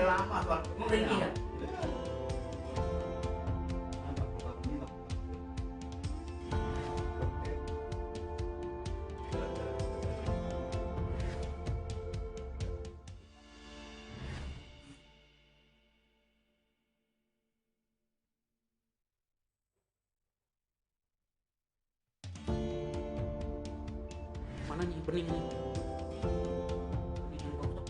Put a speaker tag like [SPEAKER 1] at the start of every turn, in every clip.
[SPEAKER 1] lama soal
[SPEAKER 2] Iya. Mana nih bening nih? Bening yang bagus.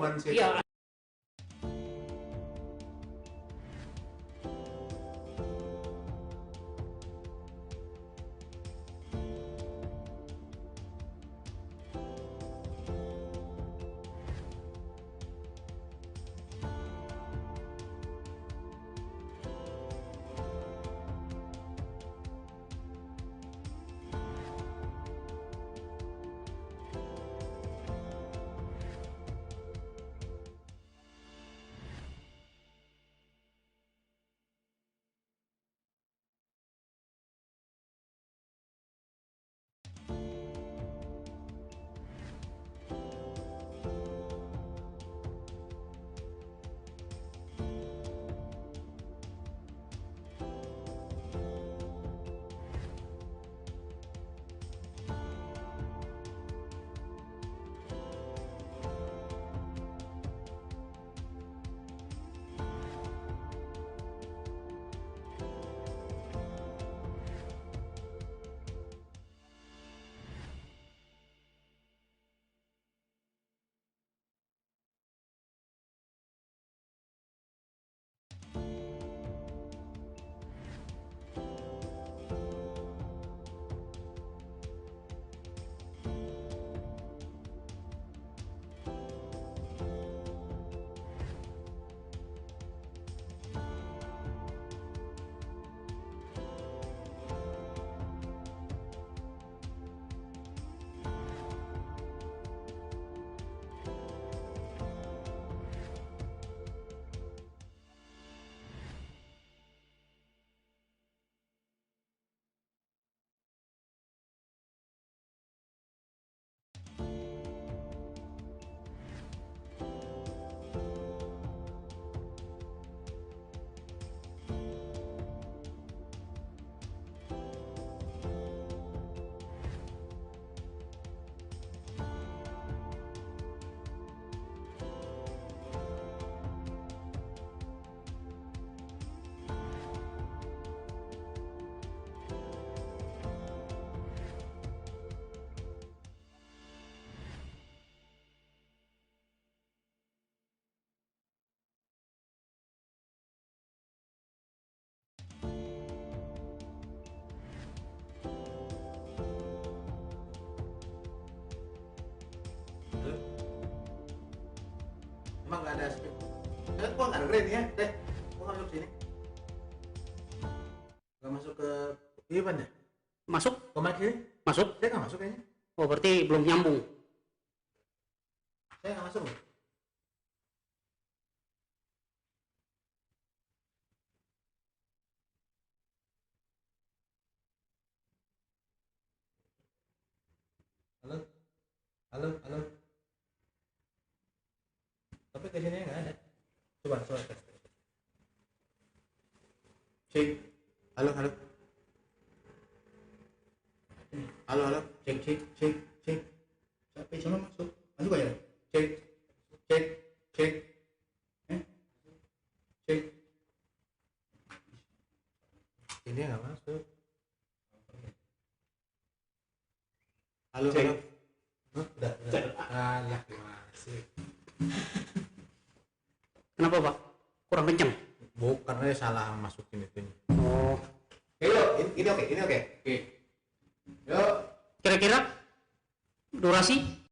[SPEAKER 1] open sih.
[SPEAKER 2] Iya.
[SPEAKER 1] Emang nggak ada skip. Gua nggak dengerin ya, deh. Gua nggak masuk sini. Nggak masuk ke Ivan ya?
[SPEAKER 2] Masuk?
[SPEAKER 1] Ke mic sini?
[SPEAKER 2] Masuk?
[SPEAKER 1] Saya nggak masuk kayaknya.
[SPEAKER 2] Oh, berarti belum nyambung.
[SPEAKER 1] Saya nggak masuk loh. Halo, halo, halo. Tapi ke sini nggak ada. Coba tes. Cek. Halo, halo. Halo, halo. Cek. Sampai sana masuk. Masuk aja. Cek. Cek. Ini nggak masuk. Halo,
[SPEAKER 3] Cek.
[SPEAKER 1] halo. Udah. Alah, gimana sih?
[SPEAKER 2] Kenapa, Pak? Kurang kencang?
[SPEAKER 1] Bukan, saya salah masukin itu.
[SPEAKER 2] Oh.
[SPEAKER 1] Ini oke. Yuk.
[SPEAKER 2] Kira-kira durasi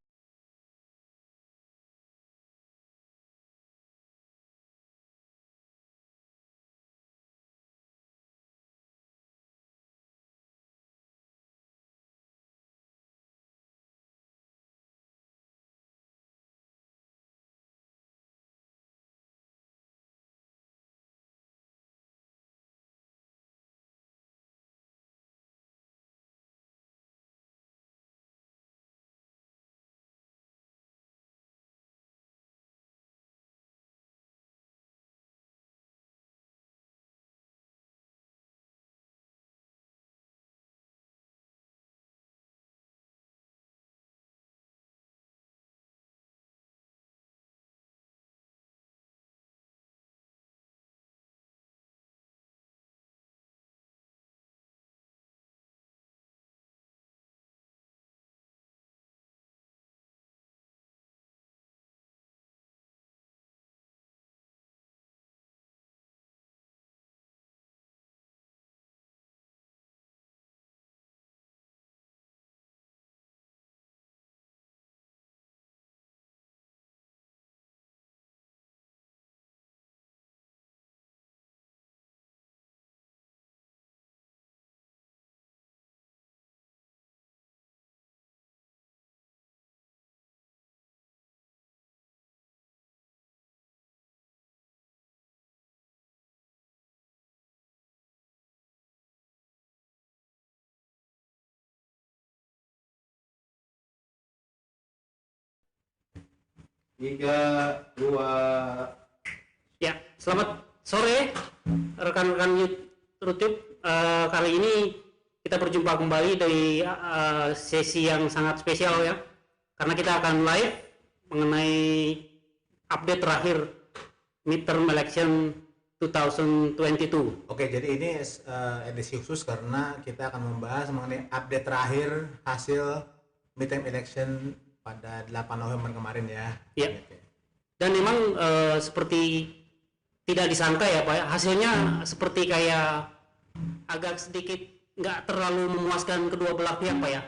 [SPEAKER 1] 3, 2.
[SPEAKER 2] Ya, selamat sore rekan-rekan YouTube. Kali ini kita berjumpa kembali dari sesi yang sangat spesial ya, karena kita akan live mengenai update terakhir midterm election 2022.
[SPEAKER 3] Oke, jadi ini edisi khusus karena kita akan membahas mengenai update terakhir hasil midterm election pada 8 November kemarin ya.
[SPEAKER 2] Ya.
[SPEAKER 3] Oke.
[SPEAKER 2] Dan memang seperti tidak disangka ya Pak, hasilnya seperti kayak agak sedikit nggak terlalu memuaskan kedua belah pihak Pak ya.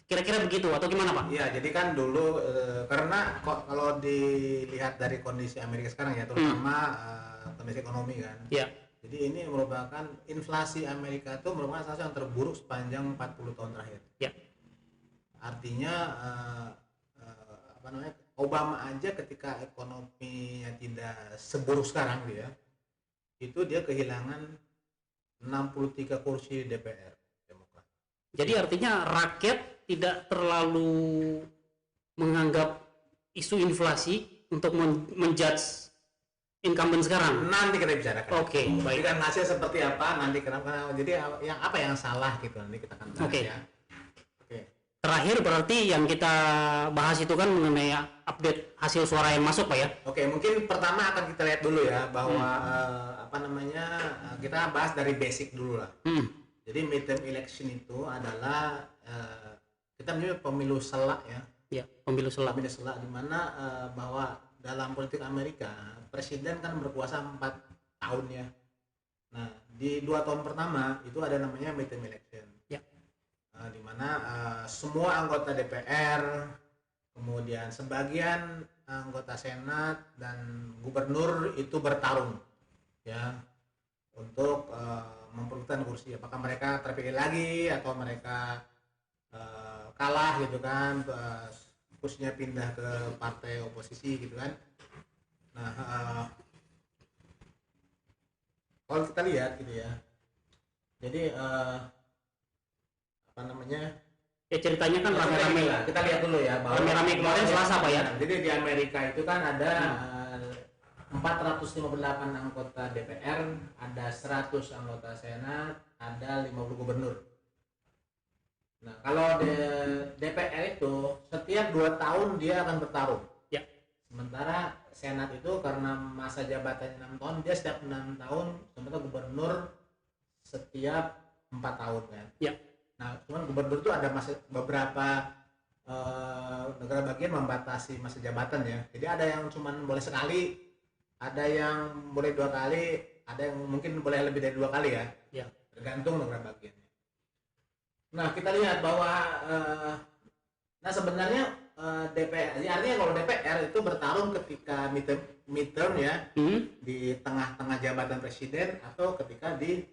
[SPEAKER 2] Kira-kira begitu atau gimana Pak?
[SPEAKER 3] Iya, jadi kan dulu karena kalau dilihat dari kondisi Amerika sekarang ya, terutama kondisi ekonomi kan.
[SPEAKER 2] Ya.
[SPEAKER 3] Jadi ini merupakan inflasi Amerika itu merupakan salah satu yang terburuk sepanjang 40 tahun terakhir.
[SPEAKER 2] Ya.
[SPEAKER 3] Artinya Obama aja ketika ekonominya tidak seburuk sekarang itu dia kehilangan 63 kursi DPR Demokrat.
[SPEAKER 2] Jadi artinya rakyat tidak terlalu menganggap isu inflasi untuk menjudge incumbent sekarang.
[SPEAKER 3] Nanti kita bicarakan.
[SPEAKER 2] Oke, baik.
[SPEAKER 3] Dengan hasil seperti apa nanti kenapa? Jadi yang apa yang salah gitu nanti kita akan bahas
[SPEAKER 2] Oke.
[SPEAKER 3] ya. Oke.
[SPEAKER 2] Terakhir berarti yang kita bahas itu kan mengenai update hasil suara yang masuk Pak ya.
[SPEAKER 3] Oke, mungkin pertama akan kita lihat dulu ya bahwa kita bahas dari basic dulu lah. Jadi midterm election itu adalah kita menyebut pemilu selak ya.
[SPEAKER 2] Ya, pemilu selak.
[SPEAKER 3] Pemilu selak di mana bahwa dalam politik Amerika presiden kan berkuasa 4 tahun ya. Nah, di 2 tahun pertama itu ada namanya midterm election.
[SPEAKER 2] Ya.
[SPEAKER 3] Di mana semua anggota DPR, kemudian sebagian anggota Senat dan gubernur itu bertarung ya untuk memperebutkan kursi. Apakah mereka terpilih lagi atau mereka kalah gitu kan, kursinya pindah ke partai oposisi gitu kan. Nah, kalau kita lihat gitu ya, jadi
[SPEAKER 2] Ya ceritanya kan rame-rame
[SPEAKER 3] lah. Kita lihat dulu ya bahwa
[SPEAKER 2] rame-rame kemarin Selasa Pak ya.
[SPEAKER 3] Jadi di Amerika itu kan ada 458 anggota DPR, ada 100 anggota Senat, ada 50 gubernur. Nah, kalau DPR itu setiap 2 tahun dia akan bertarung.
[SPEAKER 2] Ya.
[SPEAKER 3] Sementara Senat itu karena masa jabatannya 6 tahun, dia setiap 6 tahun, sementara gubernur setiap 4 tahun kan.
[SPEAKER 2] Ya.
[SPEAKER 3] Nah, cuman gubernur itu ada beberapa negara bagian membatasi masa jabatan ya. Jadi ada yang cuman boleh sekali, ada yang boleh 2 kali, ada yang mungkin boleh lebih dari 2 kali ya.
[SPEAKER 2] Ya.
[SPEAKER 3] Tergantung negara bagiannya. Nah, kita lihat bahwa sebenarnya DPR, artinya kalau DPR itu bertarung ketika midterm ya, di tengah-tengah jabatan presiden atau ketika di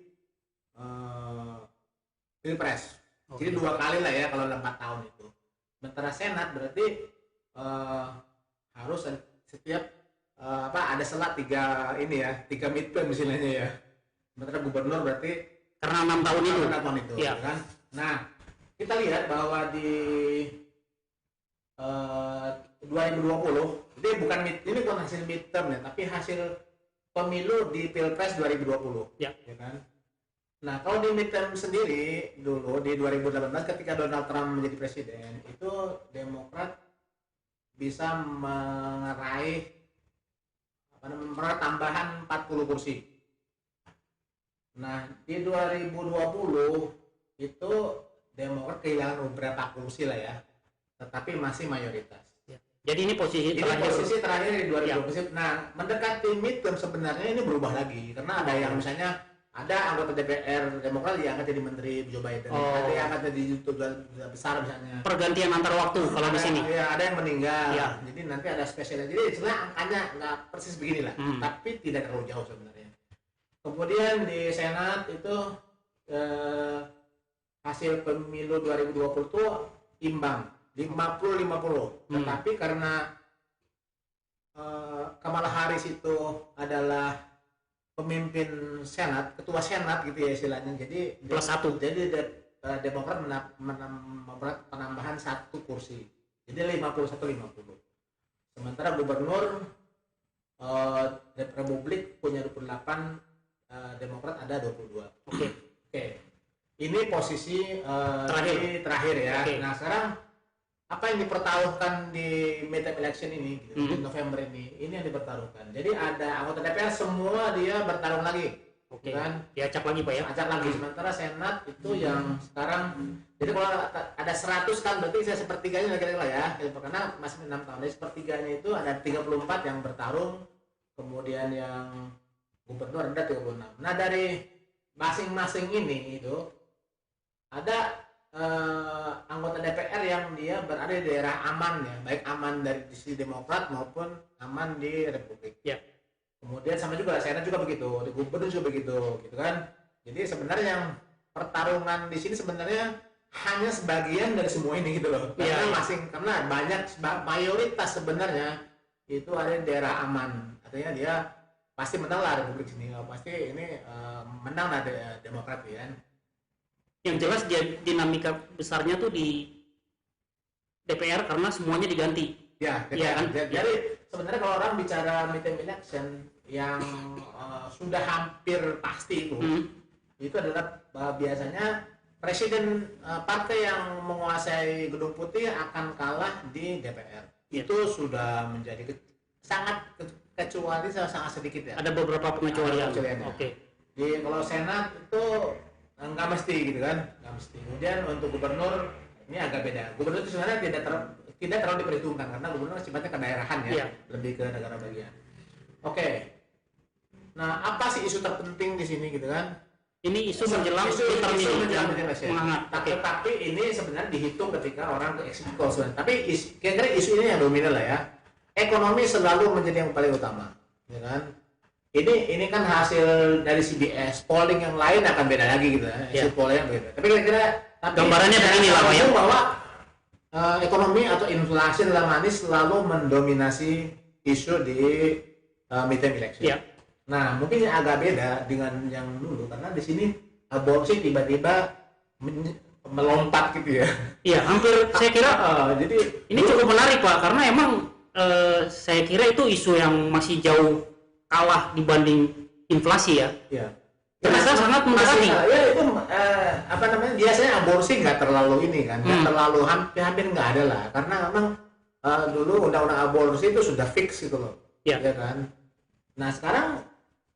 [SPEAKER 3] Pilpres.
[SPEAKER 2] Okay.
[SPEAKER 3] Jadi 2 kali lah ya kalau 4 tahun itu. Sementara Senat berarti harus setiap ada selat 3 midterm istilahnya ya. Sementara gubernur berarti
[SPEAKER 2] karena 6 tahun itu.
[SPEAKER 3] 6 tahun itu
[SPEAKER 2] Ya.
[SPEAKER 3] kan. Nah, kita lihat bahwa di 2020 ini bukan hasil midterm ya, tapi hasil pemilu di Pilpres 2020.
[SPEAKER 2] Ya.
[SPEAKER 3] Ya kan? Nah, kalau di midterm sendiri dulu di 2018 ketika Donald Trump menjadi presiden, itu Demokrat bisa meraih tambahan 40 kursi. Nah, di 2020 itu Demokrat kehilangan beberapa kursi lah ya, tetapi masih mayoritas.
[SPEAKER 2] Ya. Jadi ini posisi
[SPEAKER 3] terakhir di 2020. Ya. Nah, mendekati midterm sebenarnya ini berubah lagi karena ada yang misalnya ada anggota DPR Demokrat yang akan jadi menteri Joe Biden, ada yang akan jadi duta besar misalnya.
[SPEAKER 2] Pergantian antar waktu kalau di sini.
[SPEAKER 3] Ya, ada yang meninggal.
[SPEAKER 2] Ya.
[SPEAKER 3] Jadi nanti ada spesialnya. Jadi sebenarnya angkanya nggak persis beginilah, tapi tidak terlalu jauh sebenarnya. Kemudian di Senat itu hasil pemilu 2020 itu imbang 50-50. Tetapi karena Kamala Harris itu adalah pemimpin Senat, ketua Senat gitu ya istilahnya. Jadi
[SPEAKER 2] +1.
[SPEAKER 3] Jadi Demokrat mendapat penambahan 1 kursi. Jadi 51-50. Sementara gubernur Republik punya 28, Demokrat ada 22.
[SPEAKER 2] Oke.
[SPEAKER 3] Oke. Ini posisi terakhir ya.
[SPEAKER 2] Oke.
[SPEAKER 3] Nah, sekarang apa yang dipertaruhkan di midterm election ini di November ini yang dipertaruhkan. Jadi ada anggota DPR semua dia bertarung lagi.
[SPEAKER 2] Oke.
[SPEAKER 3] Kan?
[SPEAKER 2] Diacak lagi Pak ya.
[SPEAKER 3] Acak lagi. Sementara Senat itu yang sekarang, jadi kalau ada 100 kan berarti saya sepertiganya kira-kira ya. Karena masih 6 tahun. Jadi sepertiganya itu ada 34 yang bertarung. Kemudian yang gubernur ada 36. Nah, dari masing-masing ini itu ada anggota DPR yang dia berada di daerah aman ya, baik aman dari sisi Demokrat maupun aman di Republik.
[SPEAKER 2] Ya.
[SPEAKER 3] Kemudian sama juga Senat juga begitu, di gubernur juga begitu, gitu kan. Jadi sebenarnya yang pertarungan di sini sebenarnya hanya sebagian dari semua ini gitu loh. Karena banyak mayoritas sebenarnya itu ada di daerah aman. Artinya dia pasti menang lah Republik sini, pasti ini menang lah Demokrat ya.
[SPEAKER 2] Yang jelas dinamika besarnya tuh di DPR karena semuanya diganti.
[SPEAKER 3] Ya,
[SPEAKER 2] kan?
[SPEAKER 3] Jadi sebenarnya kalau orang bicara midterm election yang sudah hampir pasti itu adalah biasanya presiden partai yang menguasai Gedung Putih akan kalah di DPR. Itu sudah menjadi kecuali sangat sedikit ya.
[SPEAKER 2] Ada beberapa pengecualian.
[SPEAKER 3] Oke. Jadi kalau Senat itu nggak mesti gitu kan, nggak mesti. Kemudian untuk gubernur ini agak beda. Gubernur itu sebenarnya tidak terlalu diperhitungkan karena gubernur sifatnya kedaerahan ya, lebih ke negara bagian. Oke. Nah, apa sih isu terpenting di sini gitu kan?
[SPEAKER 2] Ini isu menjelang menghangat.
[SPEAKER 3] Tapi ini sebenarnya dihitung ketika orang ke eksekutif. Tapi kira-kira isu ini yang dominan lah ya. Ekonomi selalu menjadi yang paling utama, ya kan? Ini kan hasil dari CBS, polling yang lain akan beda lagi gitu ya. Polling yang beda. Tapi kira-kira
[SPEAKER 2] gambarannya begini lah Pak ya.
[SPEAKER 3] Bahwa ekonomi atau inflasi dalam hal ini selalu mendominasi isu di midterm election.
[SPEAKER 2] Ya.
[SPEAKER 3] Nah, mungkin yang agak beda dengan yang dulu karena di sini aborsi tiba-tiba melompat gitu ya.
[SPEAKER 2] Iya, hampir saya kira
[SPEAKER 3] jadi
[SPEAKER 2] ini cukup menarik Pak karena emang saya kira itu isu yang masih jauh kalah dibanding inflasi ya.
[SPEAKER 3] Iya.
[SPEAKER 2] Ternyata sangat mendekati.
[SPEAKER 3] Ya itu biasanya aborsi nggak terlalu ini kan, nggak terlalu hampir nggak ada lah karena memang dulu undang-undang aborsi itu sudah fix gitu loh.
[SPEAKER 2] Ya
[SPEAKER 3] kan. Nah, sekarang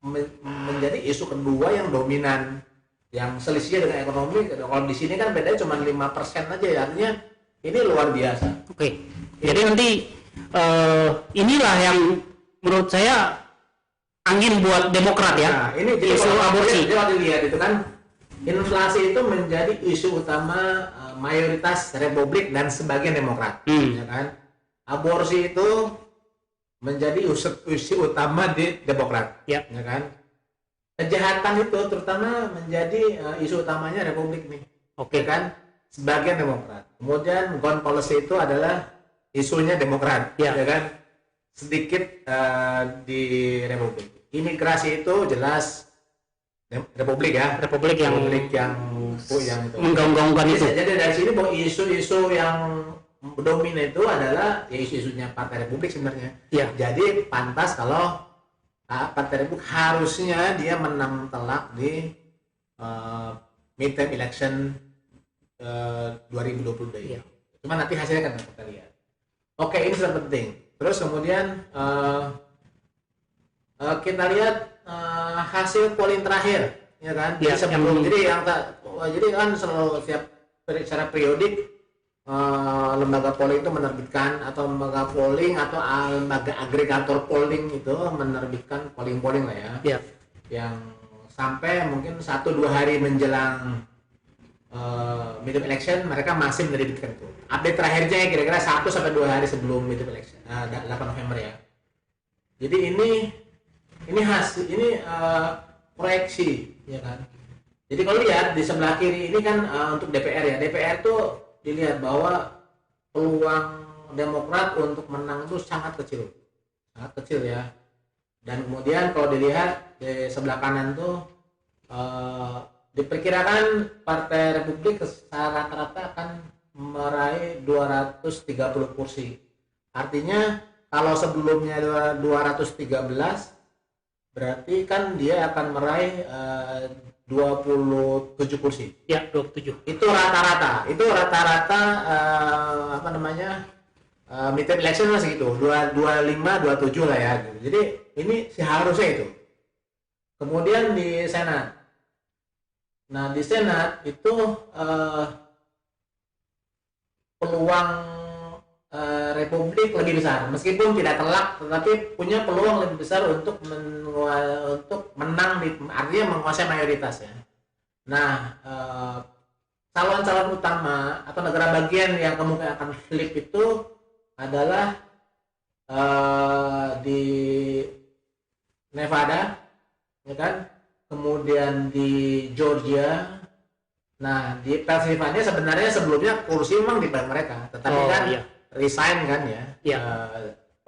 [SPEAKER 3] menjadi isu kedua yang dominan, yang selisih dengan ekonomi. Kalau di sini kan bedanya cuma 5% aja ya, artinya ini luar biasa.
[SPEAKER 2] Oke. Jadi nanti inilah yang menurut saya angin buat Demokrat ya.
[SPEAKER 3] Nah, ini jadi
[SPEAKER 2] isu aborsi.
[SPEAKER 3] Jadi kalau dilihat itu kan inflasi itu menjadi isu utama mayoritas Republik dan sebagian Demokrat, ya kan. Aborsi itu menjadi isu utama di Demokrat, ya kan. Kejahatan itu terutama menjadi isu utamanya Republik nih,
[SPEAKER 2] Oke.
[SPEAKER 3] kan, sebagian Demokrat. Kemudian gun policy itu adalah isunya Demokrat, ya kan, sedikit di Republik. Imigrasi itu jelas Republik ya, Republik yang itu
[SPEAKER 2] menggaung-gaungkan itu.
[SPEAKER 3] Jadi dari sini bahwa isu-isu yang dominan itu adalah ya isu-isunya Partai Republik sebenarnya.
[SPEAKER 2] Ya.
[SPEAKER 3] Jadi pantas kalau Partai Republik harusnya dia menang telak di midterm election 2022 ini.
[SPEAKER 2] Ya.
[SPEAKER 3] Cuma nanti hasilnya kan kita lihat. Oke, ini sudah penting. Terus kemudian kita lihat hasil polling terakhir, ya kan?
[SPEAKER 2] Ya,
[SPEAKER 3] Jadi kan selalu secara periodik lembaga polling itu menerbitkan atau lembaga polling atau lembaga agregator polling itu menerbitkan polling lah ya.
[SPEAKER 2] Ya.
[SPEAKER 3] Yang sampai mungkin 1-2 hari menjelang midterm election mereka masih menerbitkan itu. Update terakhirnya kira-kira 1-2 hari sebelum midterm election, 8 November ya. Jadi ini hasil, ini proyeksi, ya kan. Jadi kalau lihat di sebelah kiri ini kan untuk DPR ya. DPR tuh dilihat bahwa peluang Demokrat untuk menang itu sangat kecil ya. Dan kemudian kalau dilihat di sebelah kanan tuh diperkirakan Partai Republik rata-rata akan meraih 230 kursi. Artinya kalau sebelumnya 213, berarti kan dia akan meraih 27 kursi.
[SPEAKER 2] Ya, 27.
[SPEAKER 3] Itu rata-rata. Itu rata-rata apa namanya? Midterm election masih gitu. 25, 27 lah ya gitu. Jadi ini seharusnya itu. Kemudian di Senat. Nah, di Senat itu peluang Republik lebih besar, meskipun tidak telak, tetapi punya peluang lebih besar untuk menang, artinya menguasai mayoritas ya. Nah, calon-calon utama atau negara bagian yang kemungkinan akan flip itu adalah di Nevada, ya kan? Kemudian di Georgia. Nah, di Pennsylvania sebenarnya sebelumnya kursi memang dipegang mereka, tetapi kan
[SPEAKER 2] iya.
[SPEAKER 3] resign kan ya,
[SPEAKER 2] Iya.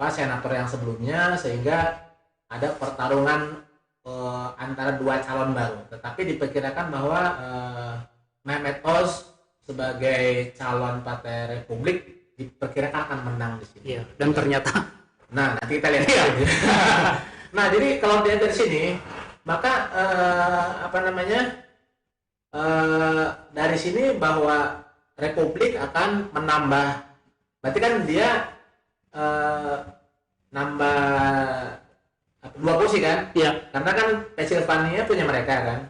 [SPEAKER 3] senator yang sebelumnya, sehingga ada pertarungan antara dua calon baru. Tetapi diperkirakan bahwa Mehmet Oz sebagai calon Partai Republik diperkirakan akan menang di sini.
[SPEAKER 2] Iya, dan ternyata
[SPEAKER 3] Nah, nanti kita lihat. Nah, jadi kalau dilihat dari sini, maka apa namanya? Dari sini bahwa Republik akan menambah, berarti kan dia nambah 2 kursi kan?
[SPEAKER 2] ya,
[SPEAKER 3] Karena kan Pennsylvania punya mereka kan.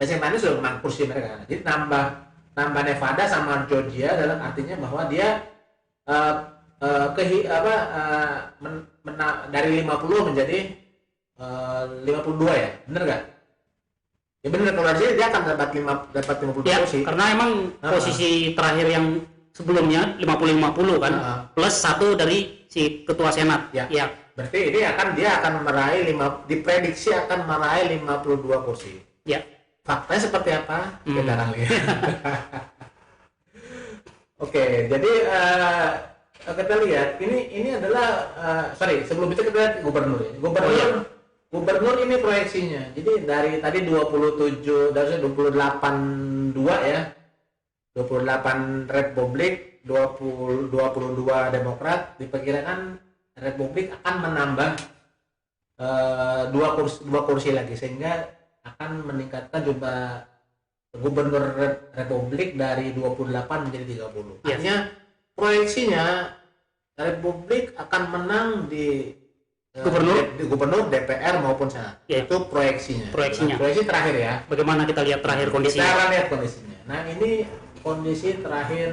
[SPEAKER 3] Pennsylvania sudah menang kursi mereka. Jadi nambah Nevada sama Georgia, dalam artinya bahwa dia dari 50 menjadi 52 ya, bener nggak? Ya bener, kalau dari sini dia akan dapat 52
[SPEAKER 2] ya,
[SPEAKER 3] kursi.
[SPEAKER 2] karena emang posisi terakhir yang sebelumnya 50-50 kan, plus 1 dari si ketua Senat.
[SPEAKER 3] Ya.
[SPEAKER 2] Ya,
[SPEAKER 3] Berarti ini dia akan meraih diprediksi akan meraih 52 kursi.
[SPEAKER 2] ya.
[SPEAKER 3] Faktanya seperti apa? Kita akan lihat. Oke, jadi kita lihat ini adalah sebelum itu kita lihat gubernur ya. Gubernur ini proyeksinya. Jadi dari tadi 28 2 ya. 28 Republik, 22 Demokrat, diperkirakan Republik akan menambah 2 kursi lagi, sehingga akan meningkatkan jumlah gubernur Republik dari 28 menjadi 30.
[SPEAKER 2] Yes.
[SPEAKER 3] Artinya proyeksinya Republik akan menang di gubernur, DPR maupun Senat.
[SPEAKER 2] Ya.
[SPEAKER 3] Itu proyeksinya. Proyeksi terakhir ya.
[SPEAKER 2] Bagaimana kita lihat terakhir kondisinya?
[SPEAKER 3] Kita akan lihat kondisinya. Nah, ini kondisi terakhir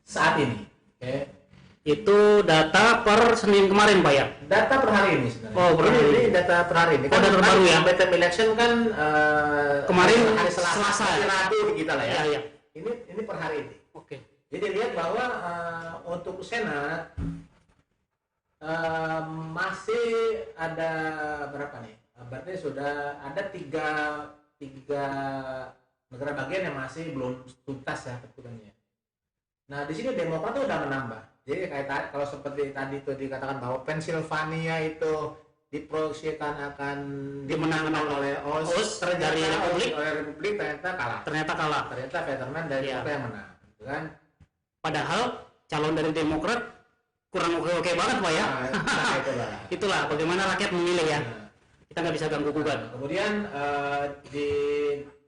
[SPEAKER 3] saat ini. Oke.
[SPEAKER 2] Itu data per Senin kemarin, Pak ya?
[SPEAKER 3] Data per hari ini sebenarnya.
[SPEAKER 2] Oh, per hari
[SPEAKER 3] ini
[SPEAKER 2] ini.
[SPEAKER 3] data per hari ini.
[SPEAKER 2] Oh, data terbaru ya?
[SPEAKER 3] Midterm election kan
[SPEAKER 2] Kemarin
[SPEAKER 3] hari Selasa,
[SPEAKER 2] ya?
[SPEAKER 3] Rabu kita lah ya.
[SPEAKER 2] Ya, ya.
[SPEAKER 3] Ini per hari ini.
[SPEAKER 2] Oke.
[SPEAKER 3] Jadi lihat bahwa untuk Senat masih ada berapa nih? Berarti sudah ada tiga negara bagian yang masih belum tuntas ya keputusannya. Nah, di sini Demokrat tuh udah menambah. Jadi kayak kalau seperti tadi itu dikatakan bahwa Pennsylvania itu diproyeksikan akan dimenangkan oleh Oz
[SPEAKER 2] dari
[SPEAKER 3] Republik, ternyata kalah. Ternyata Fetterman dari Demokrat yang menang, gitu kan?
[SPEAKER 2] Padahal calon dari Demokrat kurang oke banget, Pak ya.
[SPEAKER 3] Nah,
[SPEAKER 2] itulah bagaimana rakyat memilih ya.
[SPEAKER 3] Nah.
[SPEAKER 2] Kita nggak bisa ganggu gugat.
[SPEAKER 3] Kemudian di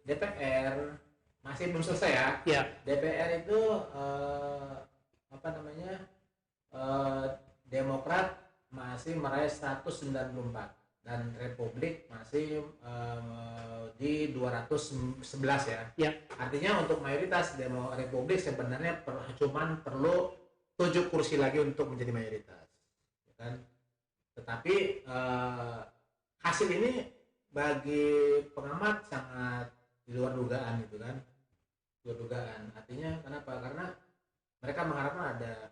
[SPEAKER 3] DPR masih belum selesai ya.
[SPEAKER 2] Ya.
[SPEAKER 3] DPR itu apa namanya? Demokrat masih meraih 194 dan Republik masih di 211 ya.
[SPEAKER 2] Ya.
[SPEAKER 3] Artinya untuk mayoritas Republik sebenarnya cuman perlu 7 kursi lagi untuk menjadi mayoritas, ya kan? Tetapi hasil ini bagi pengamat sangat di luar dugaan gitu kan. Artinya kenapa? Karena mereka mengharapkan ada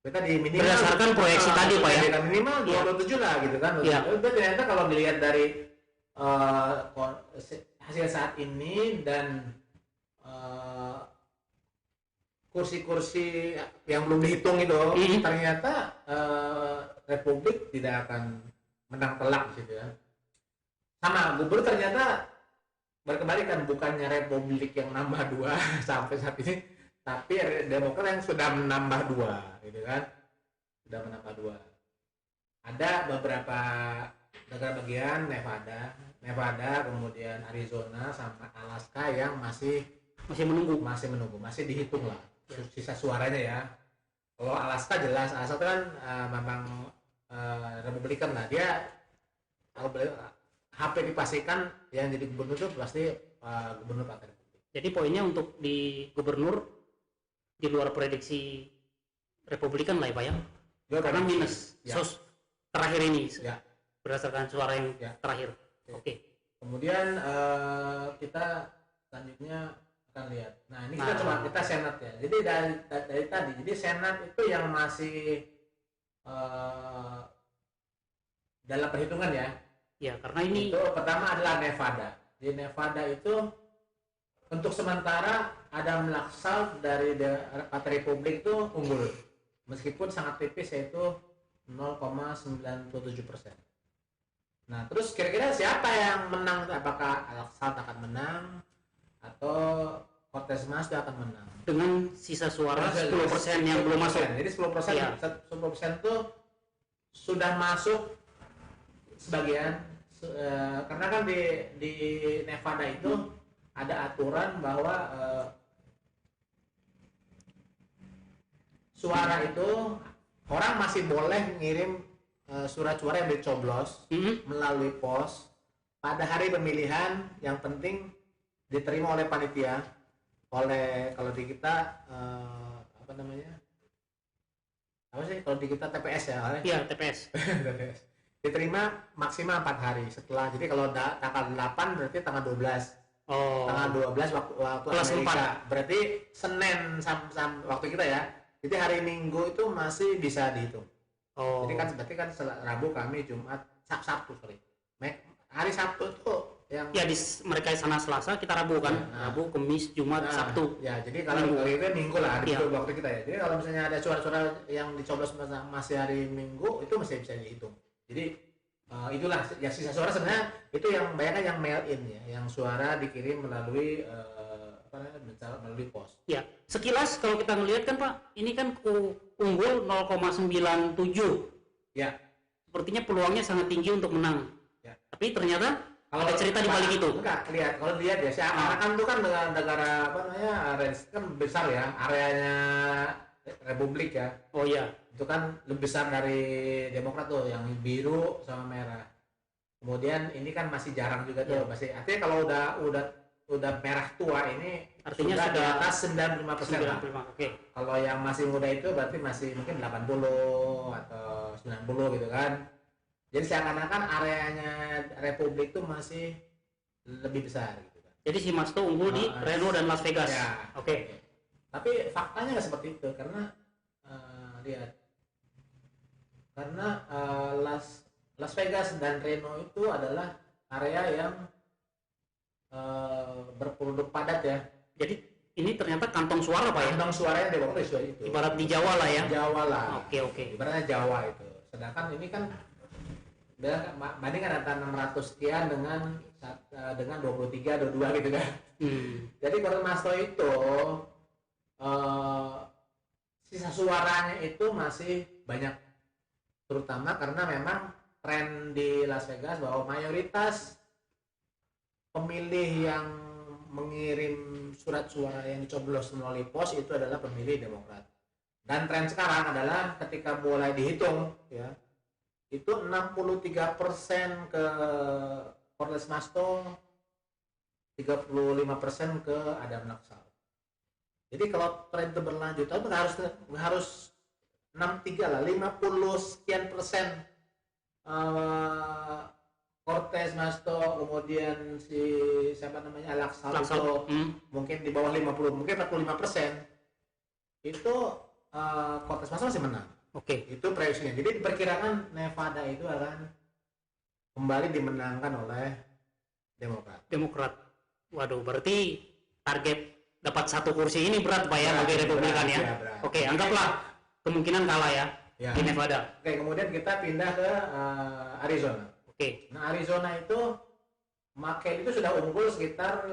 [SPEAKER 3] kita di minimal
[SPEAKER 2] berdasarkan proyeksi tadi, Pak ya.
[SPEAKER 3] Minimal 27 lah gitu kan.
[SPEAKER 2] Ya.
[SPEAKER 3] Tapi ternyata kalau dilihat dari hasil saat ini dan kursi-kursi yang belum dihitung itu, ternyata Republik tidak akan menang telak gitu ya. Sama gubernur ternyata berkebalikan, bukannya Republik yang nambah 2 sampai saat ini, tapi Demokrat yang sudah menambah 2 gitu kan. sudah menambah 2. Ada beberapa negara bagian Nevada, kemudian Arizona sama Alaska yang masih menunggu, masih dihitung lah sisa suaranya ya. Kalau Alaska jelas, Alaska kan memang Republikan lah, dia kalau HP dipastikan yang jadi gubernur itu pasti gubernur Partai Republik.
[SPEAKER 2] Jadi poinnya untuk di gubernur di luar prediksi Republikan lah ya Pak ya, karena minus
[SPEAKER 3] ya.
[SPEAKER 2] Terakhir ini
[SPEAKER 3] Ya.
[SPEAKER 2] berdasarkan suara yang terakhir. Oke.
[SPEAKER 3] Kemudian kita selanjutnya akan lihat. Nah ini kita Senat ya. Jadi dari tadi, jadi Senat itu yang masih dalam perhitungan ya.
[SPEAKER 2] Ya, karena ini
[SPEAKER 3] itu pertama adalah Nevada. Di Nevada itu untuk sementara Adam Laxalt dari Partai Republik itu unggul, meskipun sangat tipis, yaitu 0,97%. Nah, terus kira-kira siapa yang menang? Apakah Laxalt akan menang atau Cortez Masto akan menang?
[SPEAKER 2] Dengan sisa suara 10% yang belum masuk.
[SPEAKER 3] Jadi 10%, ya. 10% itu sudah masuk sebagian, karena kan di Nevada itu ada aturan bahwa suara itu orang masih boleh ngirim surat suara yang dicoblos melalui pos pada hari pemilihan, yang penting diterima oleh panitia, kalau di kita kalau di kita TPS ya.
[SPEAKER 2] Iya, TPS.
[SPEAKER 3] Diterima maksimal 4 hari setelah. Jadi kalau tanggal 8 berarti tanggal 12. Tanggal 12 waktu Amerika. Berarti Senin waktu kita ya. Jadi hari Minggu itu masih bisa dihitung. Jadi kan berarti kan Rabu, Kamis, Jumat, Sabtu, hari Sabtu itu yang
[SPEAKER 2] mereka sana Selasa, kita Rabu kan. Rabu, Kamis, Jumat, Sabtu.
[SPEAKER 3] Ya, jadi kalau itu Minggu lah di waktu kita ya. Jadi kalau misalnya ada suara-suara yang dicoblos masih hari Minggu, itu masih bisa dihitung. Jadi itulah ya, sisa suara sebenarnya itu yang bayangkan yang mail in ya, yang suara dikirim melalui melalui pos.
[SPEAKER 2] Ya, sekilas kalau kita melihat kan Pak, ini kan unggul 0,97.
[SPEAKER 3] Ya.
[SPEAKER 2] Sepertinya peluangnya sangat tinggi untuk menang.
[SPEAKER 3] Ya.
[SPEAKER 2] Tapi ternyata kalau ada cerita di balik itu.
[SPEAKER 3] Enggak, kalau lihat ya, seakan-akan itu kan negara kan besar ya, areanya Republik ya.
[SPEAKER 2] Oh iya.
[SPEAKER 3] Itu kan lebih besar dari Demokrat tuh, yang biru sama merah. Kemudian ini kan masih jarang juga tuh, masih. Artinya kalau udah merah tua ini
[SPEAKER 2] artinya sudah
[SPEAKER 3] di atas 95%.
[SPEAKER 2] 95. Oke.
[SPEAKER 3] Kalau yang masih muda itu berarti masih mungkin 80 atau 90 gitu kan. Jadi seakan-akan areanya Republik itu masih lebih besar gitu kan.
[SPEAKER 2] Jadi si Masto unggul di Reno dan Las Vegas.
[SPEAKER 3] Ya.
[SPEAKER 2] Oke.
[SPEAKER 3] Tapi faktanya nggak seperti itu, karena lihat, karena Las Vegas dan Reno itu adalah area yang berpenduduk padat ya.
[SPEAKER 2] Jadi ini ternyata kantong suara Pak ya?
[SPEAKER 3] Kantong suaranya Demokrat itu.
[SPEAKER 2] Ibarat di Jawa lah ya?
[SPEAKER 3] Jawa lah.
[SPEAKER 2] Oke.
[SPEAKER 3] Ibaratnya Jawa itu. Sedangkan ini kan bandingkan antara 600 sekian dengan 23, 22 gitu kan. Jadi Cortez Masto itu sisa suaranya itu masih banyak, terutama karena memang tren di Las Vegas bahwa mayoritas pemilih yang mengirim surat suara yang dicoblos melalui pos itu adalah pemilih Demokrat. Dan tren sekarang adalah ketika mulai dihitung ya, itu 63% ke Cortez Masto, 35% ke Adam Laxalt. Jadi kalau tren itu berlanjut, itu harus 63 lah, 50 sekian persen Cortez Masto, kemudian si Laxalt itu mungkin di bawah 50, mungkin 45%. Itu Cortez Masto masih menang.
[SPEAKER 2] Oke.
[SPEAKER 3] Itu prediksinya. Jadi diperkirakan Nevada itu akan kembali dimenangkan oleh Demokrat.
[SPEAKER 2] Waduh, berarti target dapat 1 kursi ini berat Pak ya bagi Republikan ya. Oke, anggaplah kemungkinan kalah ya di Nevada.
[SPEAKER 3] Oke, kemudian kita pindah ke Arizona.
[SPEAKER 2] Oke.
[SPEAKER 3] Nah, Arizona itu McCain itu sudah unggul sekitar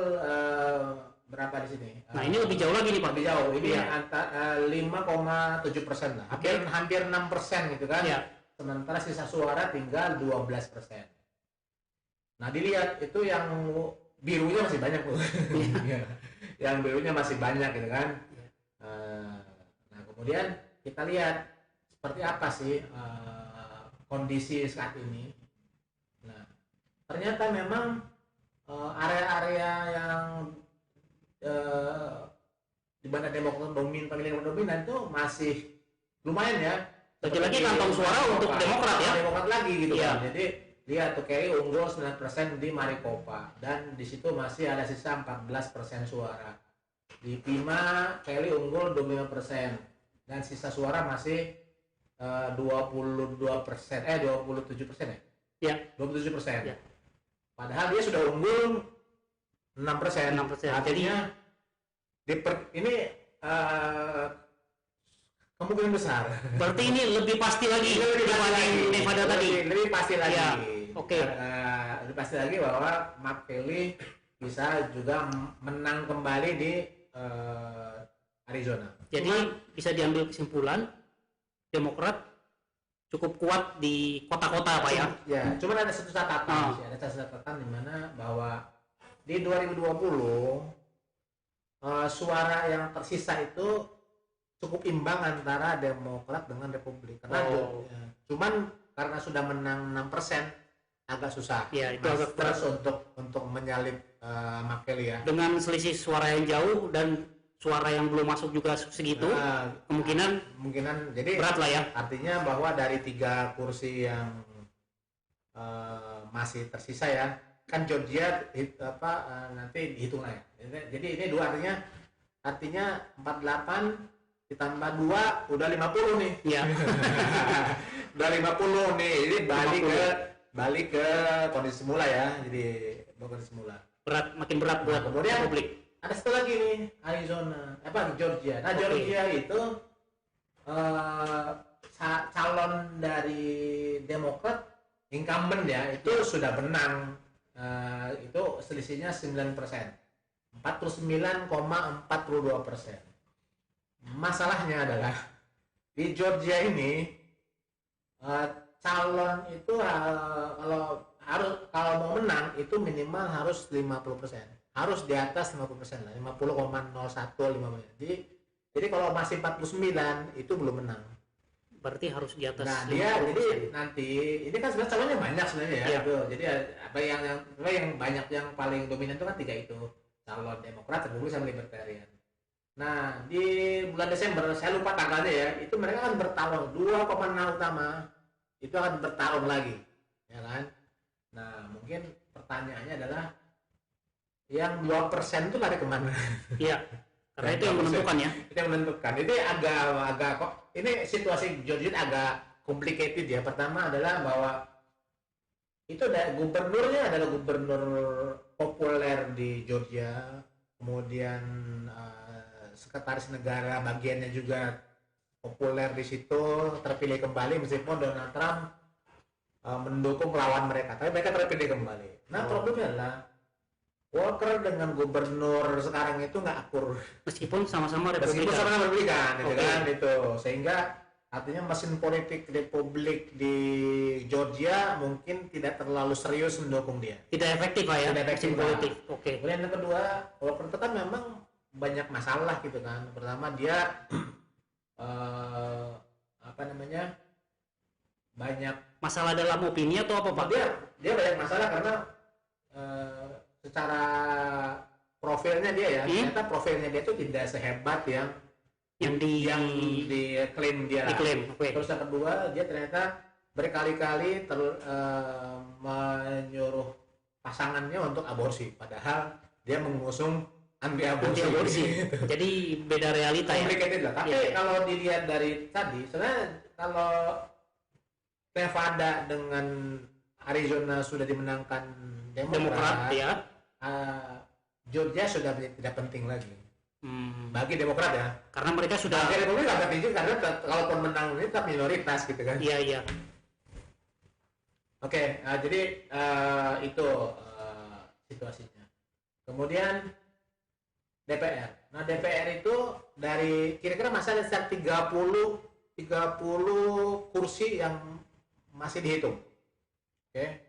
[SPEAKER 3] berapa di sini?
[SPEAKER 2] Nah, ini lebih jauh lagi nih Pak.
[SPEAKER 3] Lebih jauh. Ini
[SPEAKER 2] Iya.
[SPEAKER 3] antara 5,7% lah. Hampir 6% gitu kan.
[SPEAKER 2] Iya.
[SPEAKER 3] Sementara sisa suara tinggal 12%. Nah, dilihat itu yang birunya masih banyak tuh.
[SPEAKER 2] Iya.
[SPEAKER 3] Yang birunya masih banyak gitu kan.
[SPEAKER 2] Iya.
[SPEAKER 3] Nah, kemudian kita lihat seperti apa sih kondisi saat ini. Nah, ternyata memang area-area yang di mana Demokrat pemilihan dominan itu masih lumayan ya.
[SPEAKER 2] Lagi-lagi kantong suara untuk Demokrat ya.
[SPEAKER 3] Demokrat lagi gitu
[SPEAKER 2] Iya.
[SPEAKER 3] kan. Jadi lihat tuh Kerry unggul 9% di Maricopa dan di situ masih ada sisa 14% suara. Di Pima Kerry unggul 25% dan sisa suara masih 27% ya?
[SPEAKER 2] Iya.
[SPEAKER 3] 27%.
[SPEAKER 2] Iya.
[SPEAKER 3] Padahal dia sudah unggul 6%.
[SPEAKER 2] 6%.
[SPEAKER 3] Artinya ini kemungkinan besar.
[SPEAKER 2] Berarti ini lebih pasti lagi dibanding Nevada tadi.
[SPEAKER 3] Lebih pasti lagi.
[SPEAKER 2] Ya, oke.
[SPEAKER 3] Lebih pasti lagi bahwa Mark Kelly bisa juga menang kembali di Arizona.
[SPEAKER 2] Jadi bisa diambil kesimpulan Demokrat cukup kuat di kota-kota Pak ya.
[SPEAKER 3] Ya, cuman ada satu catatan sih, ada satu catatan di mana bahwa di 2020 suara yang tersisa itu cukup imbang antara Demokrat dengan Republik. Karena cuman karena sudah menang 6% agak susah.
[SPEAKER 2] Ya, itu agak
[SPEAKER 3] keras untuk menyalip Mark Kelly ya.
[SPEAKER 2] Dengan selisih suara yang jauh dan suara yang belum masuk juga segitu, kemungkinan
[SPEAKER 3] jadi
[SPEAKER 2] berat lah ya.
[SPEAKER 3] Artinya bahwa dari 3 kursi yang masih tersisa ya, kan Georgia nanti dihitung lah ya. Jadi ini dua artinya 48 ditambah 2 udah 50 nih.
[SPEAKER 2] Iya.
[SPEAKER 3] Udah 50 nih. Jadi balik ke kondisi semula ya. Jadi kondisi semula.
[SPEAKER 2] Makin berat buat
[SPEAKER 3] kemudian
[SPEAKER 2] Republik.
[SPEAKER 3] Ada satu lagi nih, Arizona, Georgia. Nah, Georgia itu calon dari Demokrat incumbent ya, itu sudah menang. Itu selisihnya 9%. 49,42%. Masalahnya adalah di Georgia ini calon itu kalau mau menang itu minimal harus 50%. Harus di atas 50% lah, 50,0155. Jadi kalau masih 49 itu belum menang.
[SPEAKER 2] Berarti harus di atas.
[SPEAKER 3] Nah, jadi nanti ini kan sebenarnya calonnya banyak sebenarnya ya.
[SPEAKER 2] Iya.
[SPEAKER 3] Gitu. Jadi apa yang banyak yang paling dominan itu kan 3 itu. Calon Demokrat, Republik sama Libertarian. Nah, di bulan Desember, saya lupa tanggalnya ya, itu mereka akan bertarung 2 pemenang utama. Itu akan bertarung lagi. Ya kan? Nah, mungkin pertanyaannya adalah yang 2% itu lari kemana?
[SPEAKER 2] Iya, karena itu yang menentukan ya.
[SPEAKER 3] Itu yang menentukan. Ini agak kok. Ini situasi Georgia agak complicated ya. Pertama adalah bahwa itu gubernurnya adalah gubernur populer di Georgia. Kemudian sekretaris negara bagiannya juga populer di situ, terpilih kembali meskipun Donald Trump mendukung lawan mereka. Tapi mereka terpilih kembali. Nah, problemnya adalah Walker dengan gubernur sekarang itu nggak akur.
[SPEAKER 2] Meskipun sama-sama
[SPEAKER 3] Republikan.
[SPEAKER 2] Republikan.
[SPEAKER 3] Sama-sama Republikan, gitu
[SPEAKER 2] Oke.
[SPEAKER 3] kan, itu. Sehingga artinya mesin politik Republik di Georgia mungkin tidak terlalu serius mendukung dia.
[SPEAKER 2] Tidak efektif Pak ya.
[SPEAKER 3] Tidak efektif,
[SPEAKER 2] mesin politik.
[SPEAKER 3] Pak.
[SPEAKER 2] Oke.
[SPEAKER 3] Kemudian yang kedua, Walker itu kan memang banyak masalah gitu kan. Pertama dia banyak
[SPEAKER 2] Masalah dalam opini atau apa Pak?
[SPEAKER 3] dia banyak masalah karena secara profilnya dia ya, ternyata profilnya dia itu tidak sehebat yang diklaim dia.
[SPEAKER 2] Diklaim. Oke.
[SPEAKER 3] Terus yang kedua, dia ternyata berkali-kali menyuruh pasangannya untuk aborsi, padahal dia mengusung anti aborsi.
[SPEAKER 2] Jadi beda realita ya.
[SPEAKER 3] Complicated lah. Tapi
[SPEAKER 2] Iya.
[SPEAKER 3] kalau dilihat dari tadi, sebenarnya kalau Nevada dengan Arizona sudah dimenangkan
[SPEAKER 2] Demokrat ya.
[SPEAKER 3] Georgia sudah tidak penting lagi bagi Demokrat ya.
[SPEAKER 2] Karena mereka sudah.
[SPEAKER 3] Bagi Republik nggak penting juga karena kalaupun menang ini tetap minoritas gitu kan.
[SPEAKER 2] Iya.
[SPEAKER 3] Oke, jadi itu situasinya. Kemudian DPR. Nah, DPR itu dari kira-kira masih ada sekitar 30 kursi yang masih dihitung. Oke.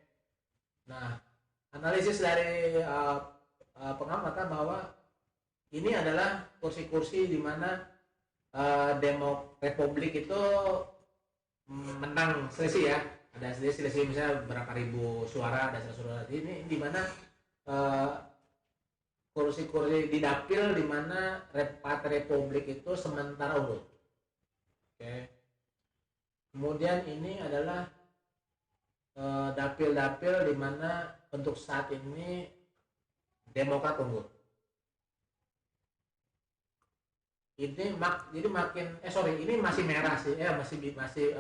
[SPEAKER 3] Nah, analisis dari pengamatan bahwa ini adalah kursi-kursi di mana Republik itu menang selisih ya. Ada selisih misalnya berapa ribu suara, ada 100 suara. Ini di mana kursi-kursi di dapil di mana Partai Republik itu sementara unggul. Oke. Kemudian ini adalah dapil-dapil di mana untuk saat ini Demokrat unggul. Ini jadi makin ini masih merah sih, masih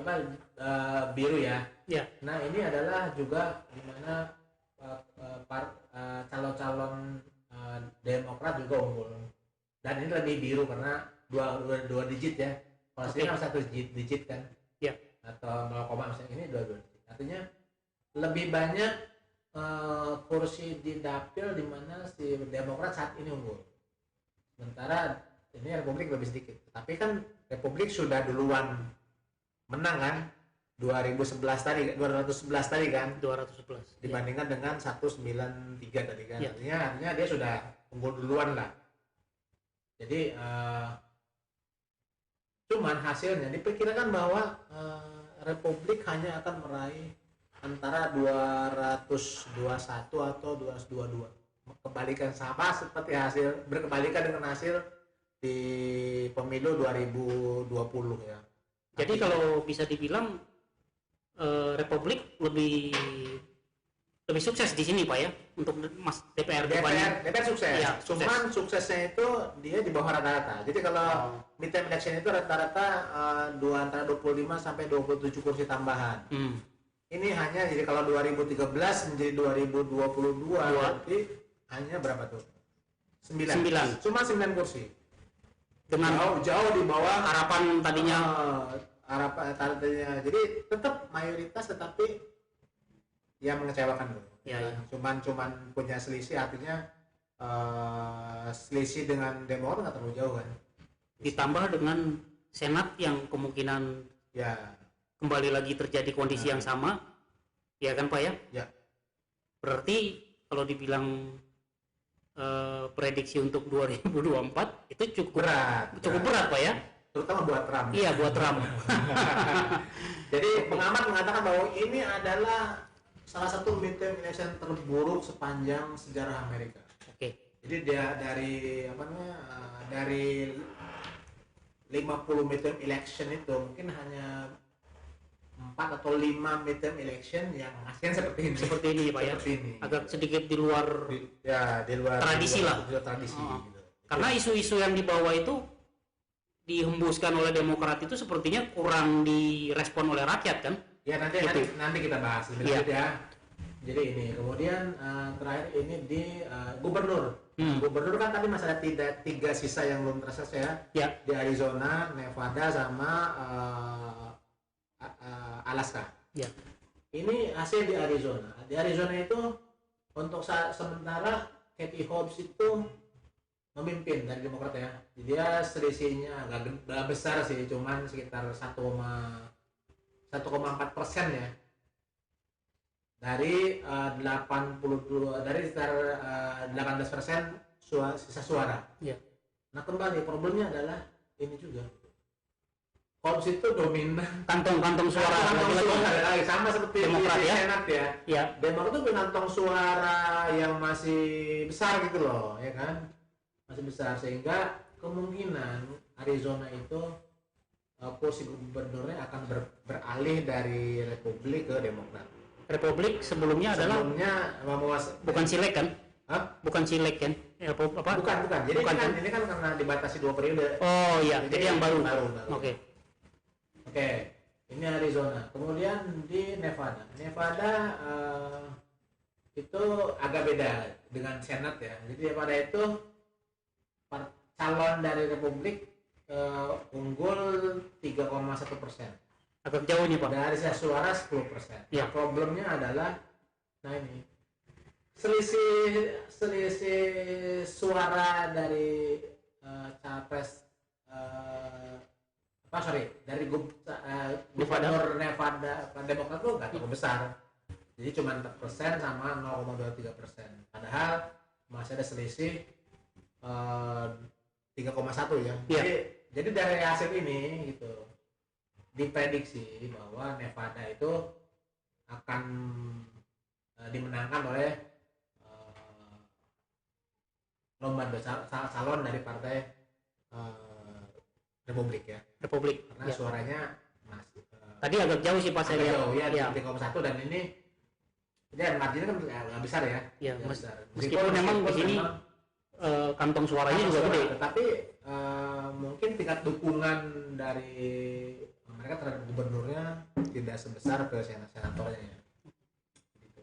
[SPEAKER 3] biru ya.
[SPEAKER 2] Ya.
[SPEAKER 3] Nah, ini adalah juga di mana calon-calon Demokrat juga unggul. Dan ini lebih biru karena dua digit ya. Kalau sini kan satu digit kan.
[SPEAKER 2] Ya.
[SPEAKER 3] Atau 0, misalnya ini dua digit. Artinya lebih banyak kursi di dapil di mana si Demokrat saat ini unggul. Sementara ini Republik lebih sedikit. Tapi kan Republik sudah duluan menang kan? 211 tadi kan?
[SPEAKER 2] 211.
[SPEAKER 3] Dibandingkan dengan 193 tadi kan.
[SPEAKER 2] Ya.
[SPEAKER 3] Artinya dia sudah unggul duluan lah. Jadi cuman hasilnya diperkirakan bahwa Republik hanya akan meraih antara 221 atau 222. Kebalikan sama seperti berkebalikan dengan hasil di pemilu 2020 ya.
[SPEAKER 2] Jadi kalau bisa dibilang Republik lebih sukses di sini Pak ya untuk Mas DPR
[SPEAKER 3] sukses.
[SPEAKER 2] Ya,
[SPEAKER 3] Cuman suksesnya itu dia di bawah rata-rata. Jadi kalau midterm election itu rata-rata antara 25 sampai 27 kursi tambahan. Ini hanya jadi kalau 2013 menjadi 2022 berarti hanya berapa tuh? 9. Cuma 9 kursi. Dengan jauh di bawah
[SPEAKER 2] harapan tadinya.
[SPEAKER 3] Jadi tetap mayoritas tetapi yang mengecewakan tuh.
[SPEAKER 2] Ya.
[SPEAKER 3] Cuman punya selisih, artinya selisih dengan Demokrat nggak terlalu jauh kan.
[SPEAKER 2] Ditambah dengan Senat yang kemungkinan
[SPEAKER 3] ya
[SPEAKER 2] kembali lagi terjadi kondisi yang sama, ya kan Pak ya?
[SPEAKER 3] Ya.
[SPEAKER 2] Berarti kalau dibilang prediksi untuk 2024 itu cukup berat Pak ya?
[SPEAKER 3] Terutama buat Trump.
[SPEAKER 2] Iya, buat Trump.
[SPEAKER 3] Jadi pengamat mengatakan bahwa ini adalah salah satu midterm election terburuk sepanjang sejarah Amerika.
[SPEAKER 2] Oke.
[SPEAKER 3] Jadi dia dari 50 midterm election itu mungkin hanya 4 atau 5 midterm election yang hasilnya seperti ini Pak ya. Agak sedikit di luar tradisi lah. Di luar tradisi gitu.
[SPEAKER 2] Karena isu-isu yang dibawa itu dihembuskan oleh Demokrat itu sepertinya kurang direspon oleh rakyat kan?
[SPEAKER 3] Ya nanti kita bahas lebih lanjut ya. Jadi ini kemudian terakhir ini di gubernur. Gubernur kan tadi masih ada 3 sisa yang belum terselesai ya. Di Arizona, Nevada sama Alaska. Ya. Ini hasil di Arizona. Di Arizona itu untuk sementara Katie Hobbs itu memimpin dari Demokrat ya. Dia selisihnya agak besar sih, cuman sekitar 1,4% ya. Dari 18% sisa suara. Ya. Nah kembali problemnya adalah ini juga. Hobbs itu dominan kantong suara sama seperti Demokrat di Senat ya. Ya. Demokrat itu kantong suara yang masih besar gitu loh, ya kan? Masih besar sehingga kemungkinan Arizona itu kursi gubernurnya akan beralih dari Republik ke Demokrat.
[SPEAKER 2] Republik sebelumnya adalah bukan Silek kan?
[SPEAKER 3] Hah?
[SPEAKER 2] Bukan Silek kan? Apa?
[SPEAKER 3] Bukan. Jadi ini kan karena dibatasi 2 periode.
[SPEAKER 2] Oh iya, jadi yang baru. Oke.
[SPEAKER 3] Ini Arizona. Kemudian di Nevada. Itu agak beda dengan Senat ya. Jadi Nevada itu calon dari Republik unggul 3,1%.
[SPEAKER 2] Agak jauh nih Pak.
[SPEAKER 3] Dari suara 10%. Ya. Problemnya adalah, ini selisih suara dari Demokrat tuh nggak terlalu besar. Jadi cuma 4% sama 0,23%. Padahal masih ada selisih 3,1 ya.
[SPEAKER 2] Iya.
[SPEAKER 3] Jadi dari hasil ini gitu diprediksi bahwa Nevada itu akan dimenangkan oleh calon dari partai Republik ya.
[SPEAKER 2] Republik.
[SPEAKER 3] Karena
[SPEAKER 2] Ya.
[SPEAKER 3] suaranya masih
[SPEAKER 2] Tadi agak jauh sih Pak saya lihat.
[SPEAKER 3] jauh ya,
[SPEAKER 2] Ya.
[SPEAKER 3] 3,1 dan ini jadi marginnya kan nggak besar ya.
[SPEAKER 2] Ya,
[SPEAKER 3] Nggak
[SPEAKER 2] mes-
[SPEAKER 3] besar.
[SPEAKER 2] meskipun memang di sini kantong suaranya juga gede.
[SPEAKER 3] Tetapi mungkin tingkat dukungan dari mereka terhadap gubernurnya tidak sebesar ke senatornya ya. Gitu.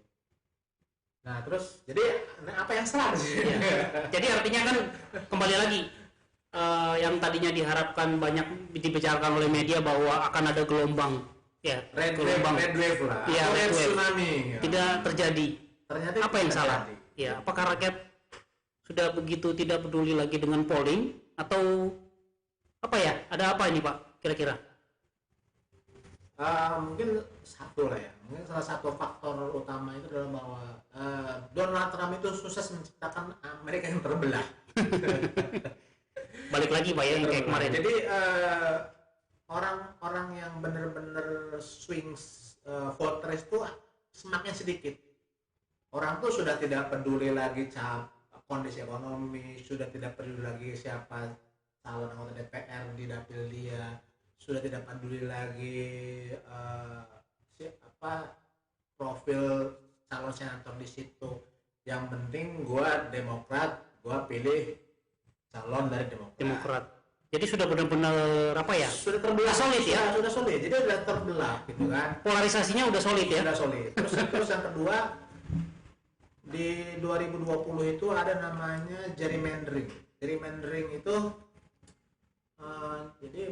[SPEAKER 3] Nah terus jadi apa yang salah sih?
[SPEAKER 2] Ya. Jadi artinya kan kembali lagi yang tadinya diharapkan banyak dibicarakan oleh media bahwa akan ada gelombang ya
[SPEAKER 3] red
[SPEAKER 2] gelombang
[SPEAKER 3] wave lah.
[SPEAKER 2] Iya,
[SPEAKER 3] Atau
[SPEAKER 2] red wave.
[SPEAKER 3] tsunami. Ya.
[SPEAKER 2] tidak terjadi.
[SPEAKER 3] Ternyata
[SPEAKER 2] Apa yang
[SPEAKER 3] tidak
[SPEAKER 2] salah?
[SPEAKER 3] terjadi.
[SPEAKER 2] Ya, apakah rakyat sudah begitu tidak peduli lagi dengan polling atau apa ya? Ada apa ini Pak kira-kira?
[SPEAKER 3] Mungkin satu lah ya. Mungkin salah satu faktor utama itu adalah bahwa Donald Trump itu sukses menciptakan Amerika yang terbelah.
[SPEAKER 2] Balik lagi Pak ya yang kayak kemarin.
[SPEAKER 3] Jadi orang-orang yang benar-benar swing voters itu semakin sedikit. Orang tuh sudah tidak peduli lagi kondisi ekonomi, sudah tidak peduli lagi siapa calon anggota DPR di dapil dia, sudah tidak peduli lagi profil calon senator di situ. Yang penting gua Demokrat, gua pilih calon dari
[SPEAKER 2] Demokrat. Jadi sudah benar-benar apa ya?
[SPEAKER 3] Sudah terbelah
[SPEAKER 2] Solid ya?
[SPEAKER 3] Sudah solid. Jadi sudah terbelah gitu kan.
[SPEAKER 2] Polarisasinya udah solid ya?
[SPEAKER 3] Sudah solid. Terus yang kedua di 2020 itu ada namanya gerrymandering. Gerrymandering itu jadi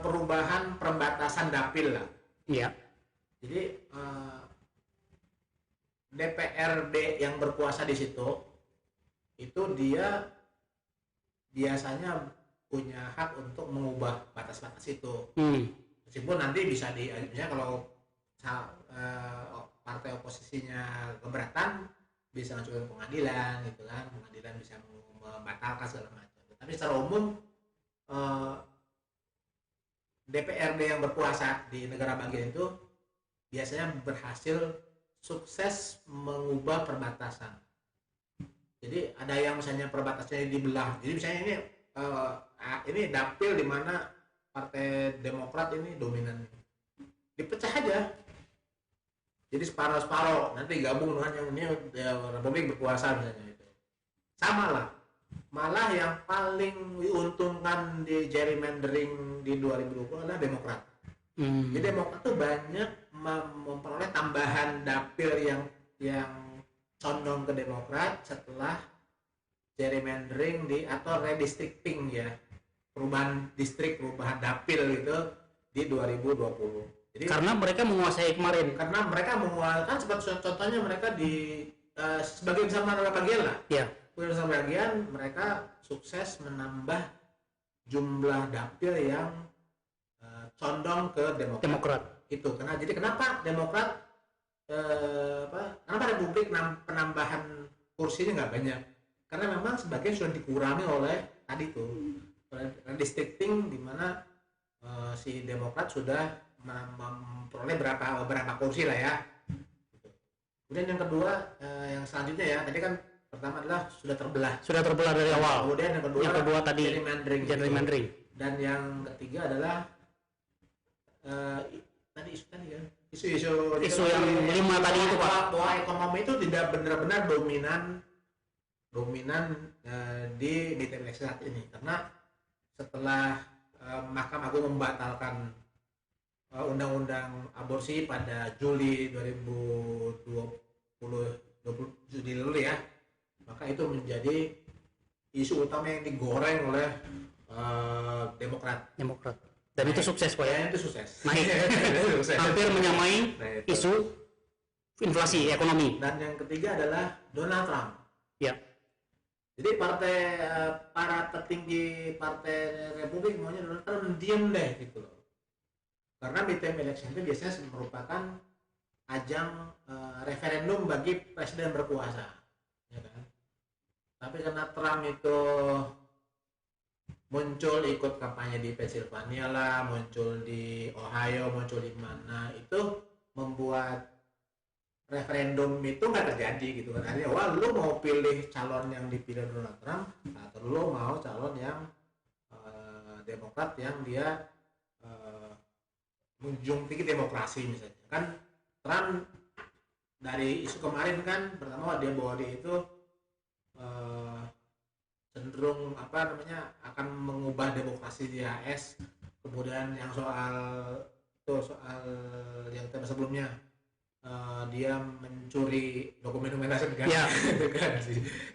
[SPEAKER 3] perubahan perbatasan dapil lah.
[SPEAKER 2] Iya.
[SPEAKER 3] Jadi DPRD yang berkuasa di situ itu dia biasanya punya hak untuk mengubah batas-batas itu. Meskipun nanti bisa misalnya kalau partai oposisinya keberatan bisa ngajukan pengadilan gitu kan, pengadilan bisa membatalkan segala macam. Tapi secara umum DPRD yang berkuasa di negara bagian itu biasanya berhasil sukses mengubah perbatasan. Jadi ada yang misalnya perbatasannya dibelah. Jadi misalnya ini dapil di mana Partai Demokrat ini dominan, dipecah aja. Jadi separuh-separuh nanti gabung dengan yang ini Republik berkuasa misalnya itu. Sama lah. Malah yang paling diuntungkan di gerrymandering di 2020 adalah Demokrat. Jadi Demokrat tuh banyak memperoleh tambahan dapil yang condong ke Demokrat setelah gerrymandering atau redistricting ya, perubahan distrik, perubahan dapil gitu di 2020. Jadi
[SPEAKER 2] Karena mereka menguasai kemarin.
[SPEAKER 3] karena mereka menguasai, seperti contohnya mereka di sebagai bersama bagian lah.
[SPEAKER 2] Ya.
[SPEAKER 3] Bersama bagian mereka sukses menambah jumlah dapil yang condong ke Demokrat. Itu jadi kenapa Demokrat kenapa Republik penambahan kursinya nggak banyak, karena memang sebagian sudah dikurangi oleh tadi tuh redistricting, di mana si Demokrat sudah memperoleh beberapa kursi lah ya. Kemudian yang kedua yang selanjutnya ya, tadi kan pertama adalah sudah terbelah
[SPEAKER 2] dari awal.
[SPEAKER 3] kemudian yang
[SPEAKER 2] kedua tadi
[SPEAKER 3] gerrymandering. Dan yang ketiga adalah isu
[SPEAKER 2] yang 5 tadi itu Pak.
[SPEAKER 3] bahwa ekonomi itu tidak benar-benar dominan di TPS saat ini, karena setelah Mahkamah Agung membatalkan undang-undang aborsi pada Juli 2020 Juli lalu ya, maka itu menjadi isu utama yang digoreng oleh Demokrat.
[SPEAKER 2] Dan itu sukses Pak ya.
[SPEAKER 3] Itu sukses.
[SPEAKER 2] Naik.
[SPEAKER 3] Sukses.
[SPEAKER 2] Hampir menyamai
[SPEAKER 3] itu.
[SPEAKER 2] isu inflasi ekonomi.
[SPEAKER 3] Dan yang ketiga adalah Donald Trump.
[SPEAKER 2] Ya.
[SPEAKER 3] Jadi para petinggi Partai Republik maunya Donald Trump diam deh gitu loh. Karena midterm election itu biasanya merupakan ajang referendum bagi presiden berkuasa, ya kan? Tapi karena Trump itu muncul ikut kampanye di Pennsylvania lah, muncul di Ohio, muncul di mana, itu membuat referendum itu nggak terjadi gitu kan. Artinya, wah lu mau pilih calon yang dipilih Donald Trump atau lu mau calon yang Demokrat yang dia menjunjung tinggi demokrasi misalnya. Kan Trump dari isu kemarin kan, pertama dia bahwa dia itu cenderung akan mengubah demokrasi di AS. Kemudian yang soal yang tema sebelumnya, dia mencuri dokumen negara,
[SPEAKER 2] Ya.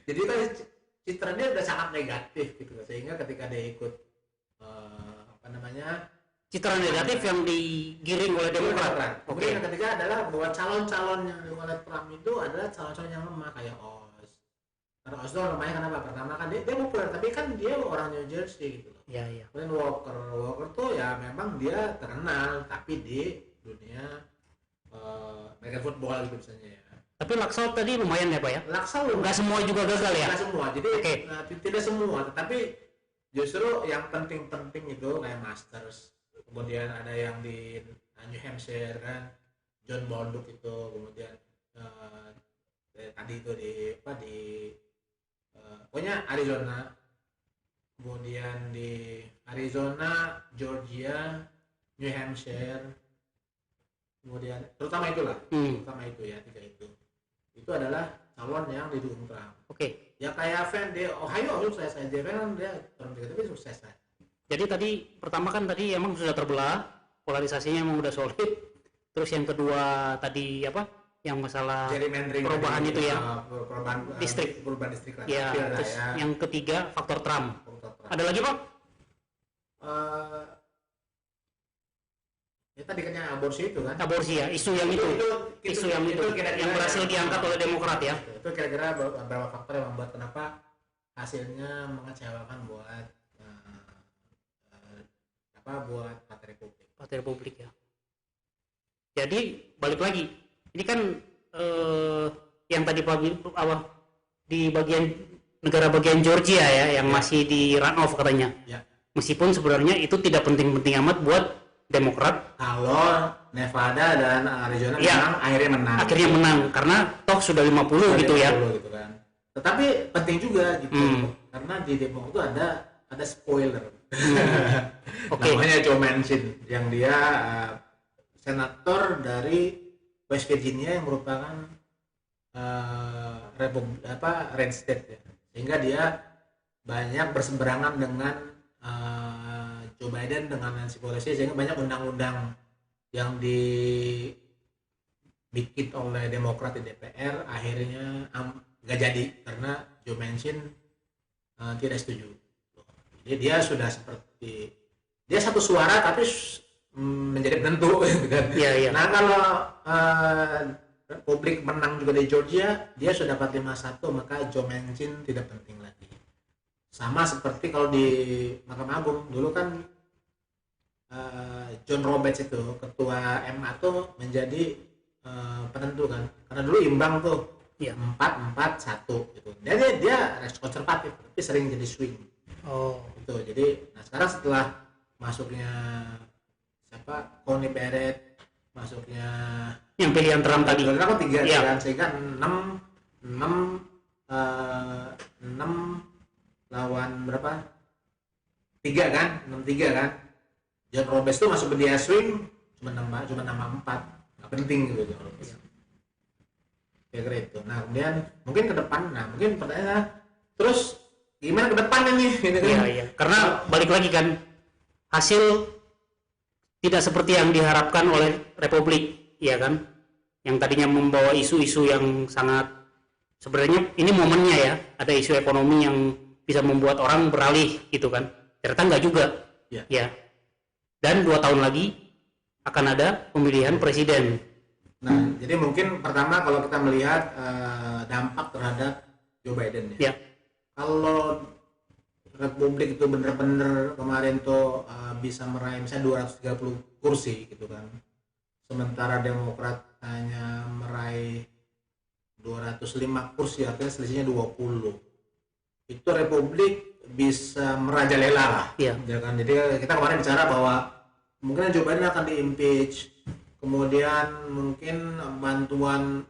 [SPEAKER 3] Jadi kan citranya udah sangat negatif gitu, sehingga ketika dia ikut
[SPEAKER 2] Citra negatif yang digiring oleh Demokrat.
[SPEAKER 3] Oke. Yang ketiga adalah bahwa calon-calon yang diusung oleh Trump itu adalah calon-calon yang lemah kayak Oz. Karena Oz itu lemahnya kenapa? Pertama kan dia populer, tapi kan dia orang New Jersey gitu loh.
[SPEAKER 2] Iya, iya.
[SPEAKER 3] Kemudian Walker tuh ya memang dia terkenal, tapi di dunia American football gitu misalnya ya.
[SPEAKER 2] Tapi Laksal tadi lumayan ya Pak ya?
[SPEAKER 3] Laksal
[SPEAKER 2] Nggak semua juga gagal ya?
[SPEAKER 3] Nggak semua, jadi
[SPEAKER 2] Oke.
[SPEAKER 3] tidak semua, tetapi justru yang penting-penting itu kayak Masters, kemudian ada yang di New Hampshire kan, John Bolduc itu, kemudian tadi itu pokoknya Arizona, kemudian di Arizona, Georgia, New Hampshire, kemudian terutama itulah, terutama itu ya, tiga itu adalah calon yang didukung Trump.
[SPEAKER 2] Oke.
[SPEAKER 3] Ya kayak Van di Ohio sukses aja, kan dia orang tiga tapi sukses lah.
[SPEAKER 2] Jadi tadi pertama kan tadi emang sudah terbelah, polarisasinya emang udah solid. Terus yang kedua tadi apa? Yang masalah
[SPEAKER 3] Gerrymandering
[SPEAKER 2] perubahan itu ya,
[SPEAKER 3] perubahan
[SPEAKER 2] distrik.
[SPEAKER 3] perubahan distrik lah.
[SPEAKER 2] Ya,
[SPEAKER 3] Kecil lah
[SPEAKER 2] terus
[SPEAKER 3] ya.
[SPEAKER 2] yang ketiga faktor Trump.
[SPEAKER 3] Faktor Trump.
[SPEAKER 2] Ada lagi Pak?
[SPEAKER 3] Ya tadi kan yang aborsi itu kan.
[SPEAKER 2] Aborsi ya, isu yang itu
[SPEAKER 3] kira-kira
[SPEAKER 2] yang berhasil diangkat oleh Demokrat ya.
[SPEAKER 3] Itu kira-kira beberapa faktor yang membuat kenapa hasilnya mengecewakan buat buat Partai Republik.
[SPEAKER 2] Partai Republik ya. Jadi balik lagi, ini kan yang tadi di bagian negara bagian Georgia ya, yang masih di runoff katanya.
[SPEAKER 3] Ya.
[SPEAKER 2] Meskipun sebenarnya itu tidak penting-penting amat buat Demokrat.
[SPEAKER 3] Kalau Nevada dan Arizona
[SPEAKER 2] Ya.
[SPEAKER 3] akhirnya menang.
[SPEAKER 2] Akhirnya menang karena toh sudah 50 gitu ya.
[SPEAKER 3] 50 gitu kan. Tetapi penting juga gitu, karena di Demokrat itu ada spoiler.
[SPEAKER 2] Oke.
[SPEAKER 3] Namanya Joe Manchin yang dia senator dari West Virginia yang merupakan red state ya. Sehingga dia banyak berseberangan dengan Joe Biden dengan Nancy Pelosi, sehingga banyak undang-undang yang dibikin oleh Demokrat di DPR akhirnya nggak jadi karena Joe Manchin tidak setuju. Jadi dia sudah seperti dia satu suara tapi menjadi penentu gitu kan.
[SPEAKER 2] Iya.
[SPEAKER 3] Nah kalau Republik menang juga di Georgia, dia sudah dapat 51, maka Joe Manchin tidak penting lagi. Sama seperti kalau di Mahkamah Agung dulu kan John Roberts itu ketua MA tuh menjadi penentu kan, karena dulu imbang tuh 4-4-1 gitu. Dia konservatif tapi sering jadi swing.
[SPEAKER 2] Oh.
[SPEAKER 3] Gitu. Jadi sekarang setelah masuknya Coney Barrett, masuknya
[SPEAKER 2] Yang pilihan Trump tadi.
[SPEAKER 3] Trump kan 3
[SPEAKER 2] Ya.
[SPEAKER 3] kan, sehingga 6 lawan berapa? 3 kan? 6-3 kan? John Roberts tuh masuk ke dia swing cuma nambah 4. Nggak penting gitu John Roberts. Kira-kira itu. Nah, kemudian mungkin ke depan, mungkin pertanyaannya terus gimana ke depan ini? Gitu kan?
[SPEAKER 2] Iya. Karena balik lagi kan, hasil tidak seperti yang diharapkan oleh Republik, ya kan? Yang tadinya membawa isu-isu yang sangat, sebenarnya ini momennya ya, ada isu ekonomi yang bisa membuat orang beralih gitu kan. Ternyata enggak juga. Ya. Dan 2 tahun lagi akan ada pemilihan presiden.
[SPEAKER 3] Nah, jadi mungkin pertama kalau kita melihat dampak terhadap Joe Biden ya.
[SPEAKER 2] Ya.
[SPEAKER 3] Kalau Republik itu bener-bener kemarin tuh bisa meraih misalnya 230 kursi gitu kan, sementara Demokrat hanya meraih 205 kursi, artinya selisihnya 20. Itu Republik bisa merajalela lah,
[SPEAKER 2] Iya.
[SPEAKER 3] ya kan. Jadi kita kemarin bicara bahwa mungkin Joe Biden akan diimpeach, kemudian mungkin bantuan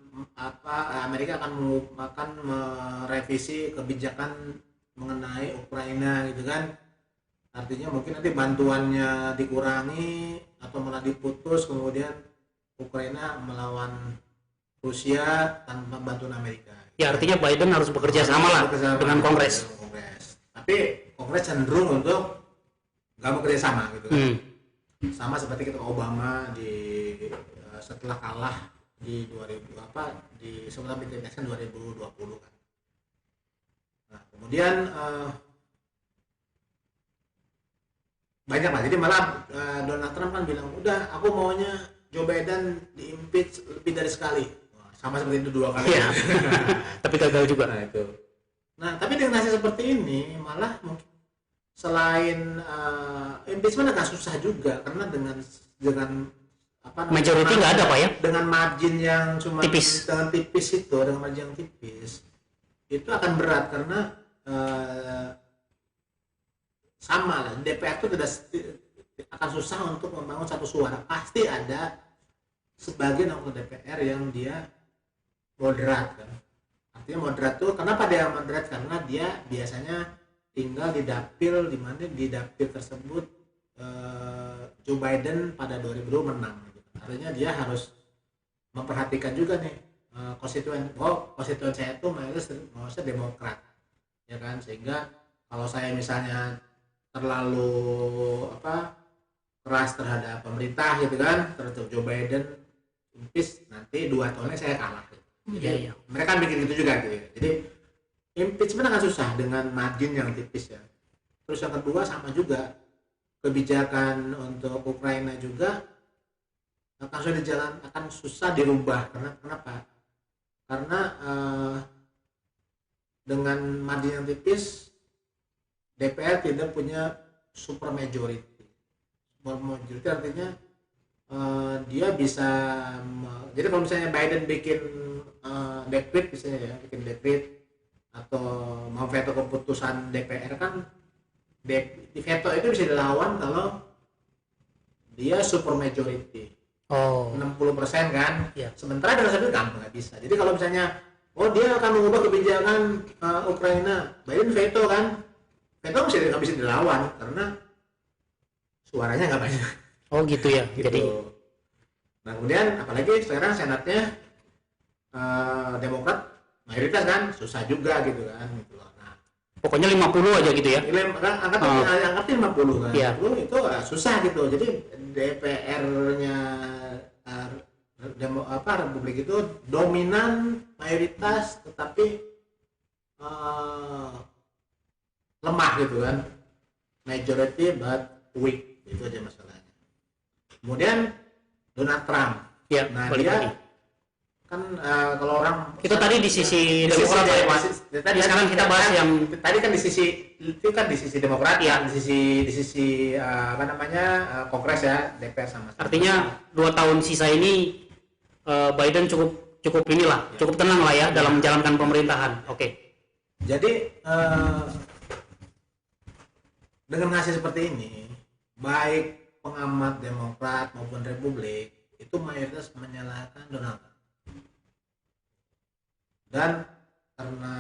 [SPEAKER 3] Amerika akan merevisi kebijakan mengenai Ukraina gitu kan. Artinya mungkin nanti bantuannya dikurangi atau malah diputus, kemudian Ukraina melawan Rusia tanpa bantuan Amerika.
[SPEAKER 2] Ya artinya Biden harus bekerja sama lah dengan Kongres.
[SPEAKER 3] Tapi Kongres cenderung untuk nggak bekerja sama gitu kan. Sama seperti kita Obama setelah kalah di 2000 di sebelum election 2020 kan. Nah, kemudian banyak lah. Jadi malah Donald Trump kan bilang, udah aku maunya Joe Biden diimpeach lebih dari sekali. Sama seperti itu 2 kali.
[SPEAKER 2] Iya. Tapi gagal juga.
[SPEAKER 3] Nah itu. Nah tapi dengan hasil seperti ini malah mungkin selain impeachment agak susah juga, karena dengan
[SPEAKER 2] Majority nggak ada Pak ya?
[SPEAKER 3] Dengan margin yang cuma
[SPEAKER 2] tipis.
[SPEAKER 3] Dengan tipis itu, dengan margin yang tipis itu akan berat karena sama lah, DPR itu tidak akan susah untuk membangun satu suara. Pasti ada sebagian anggota DPR yang dia moderat kan. Artinya moderat tuh kenapa dia moderat? Karena dia biasanya tinggal di dapil, di mana di dapil tersebut Joe Biden pada 2020 menang. Artinya dia harus memperhatikan juga nih konstituen saya itu mayoritas Demokrat, ya kan. Sehingga kalau saya misalnya terlalu keras terhadap pemerintah gitu kan, terhadap Joe Biden, impeach, nanti 2 tahunnya saya kalah. Jadi mereka bikin gitu juga gitu. Jadi impeachment akan susah dengan margin yang tipis ya. Terus yang kedua sama juga kebijakan untuk Ukraina juga akan susah dirubah. Karena kenapa? Karena dengan margin yang tipis DPR tidak punya super majority. Super majority artinya dia bisa jadi kalau misalnya Biden bikin dekret misalnya ya, bikin dekret atau mau veto keputusan DPR kan di veto itu bisa dilawan kalau dia super majority. 60% kan.
[SPEAKER 2] Ya.
[SPEAKER 3] Sementara dengan satu gampang nggak bisa. Jadi kalau misalnya dia akan mengubah kebijakan Ukraina, Biden veto kan. Veto nggak bisa dilawan karena suaranya nggak banyak.
[SPEAKER 2] Oh gitu ya.
[SPEAKER 3] Gitu.
[SPEAKER 2] Jadi
[SPEAKER 3] Nah kemudian apalagi sekarang senatnya Demokrat mayoritas kan, susah juga gitu kan. Gitu loh. Nah,
[SPEAKER 2] pokoknya 50 aja gitu ya.
[SPEAKER 3] Angkatnya 50 kan.
[SPEAKER 2] Iya.
[SPEAKER 3] Itu susah gitu. Jadi DPR-nya Republik itu dominan mayoritas tetapi lemah gitu kan. Majority but weak, itu aja masalahnya. Kemudian Donald Trump.
[SPEAKER 2] Ya,
[SPEAKER 3] Nah
[SPEAKER 2] balik
[SPEAKER 3] dia
[SPEAKER 2] lagi.
[SPEAKER 3] kan kalau orang
[SPEAKER 2] Itu tadi di sisi Demokrat ya, Pak.
[SPEAKER 3] tadi
[SPEAKER 2] Sekarang kita bahas yang
[SPEAKER 3] tadi kan di sisi itu kan di sisi Demokrat
[SPEAKER 2] ya,
[SPEAKER 3] di sisi Kongres ya, DPR sama.
[SPEAKER 2] Artinya 2 tahun sisa ini Biden cukup inilah, cukup tenang lah ya dalam menjalankan pemerintahan. Oke.
[SPEAKER 3] Jadi dengan hasil seperti ini, baik pengamat Demokrat maupun Republik itu mayoritas menyalahkan Donald Trump. Dan karena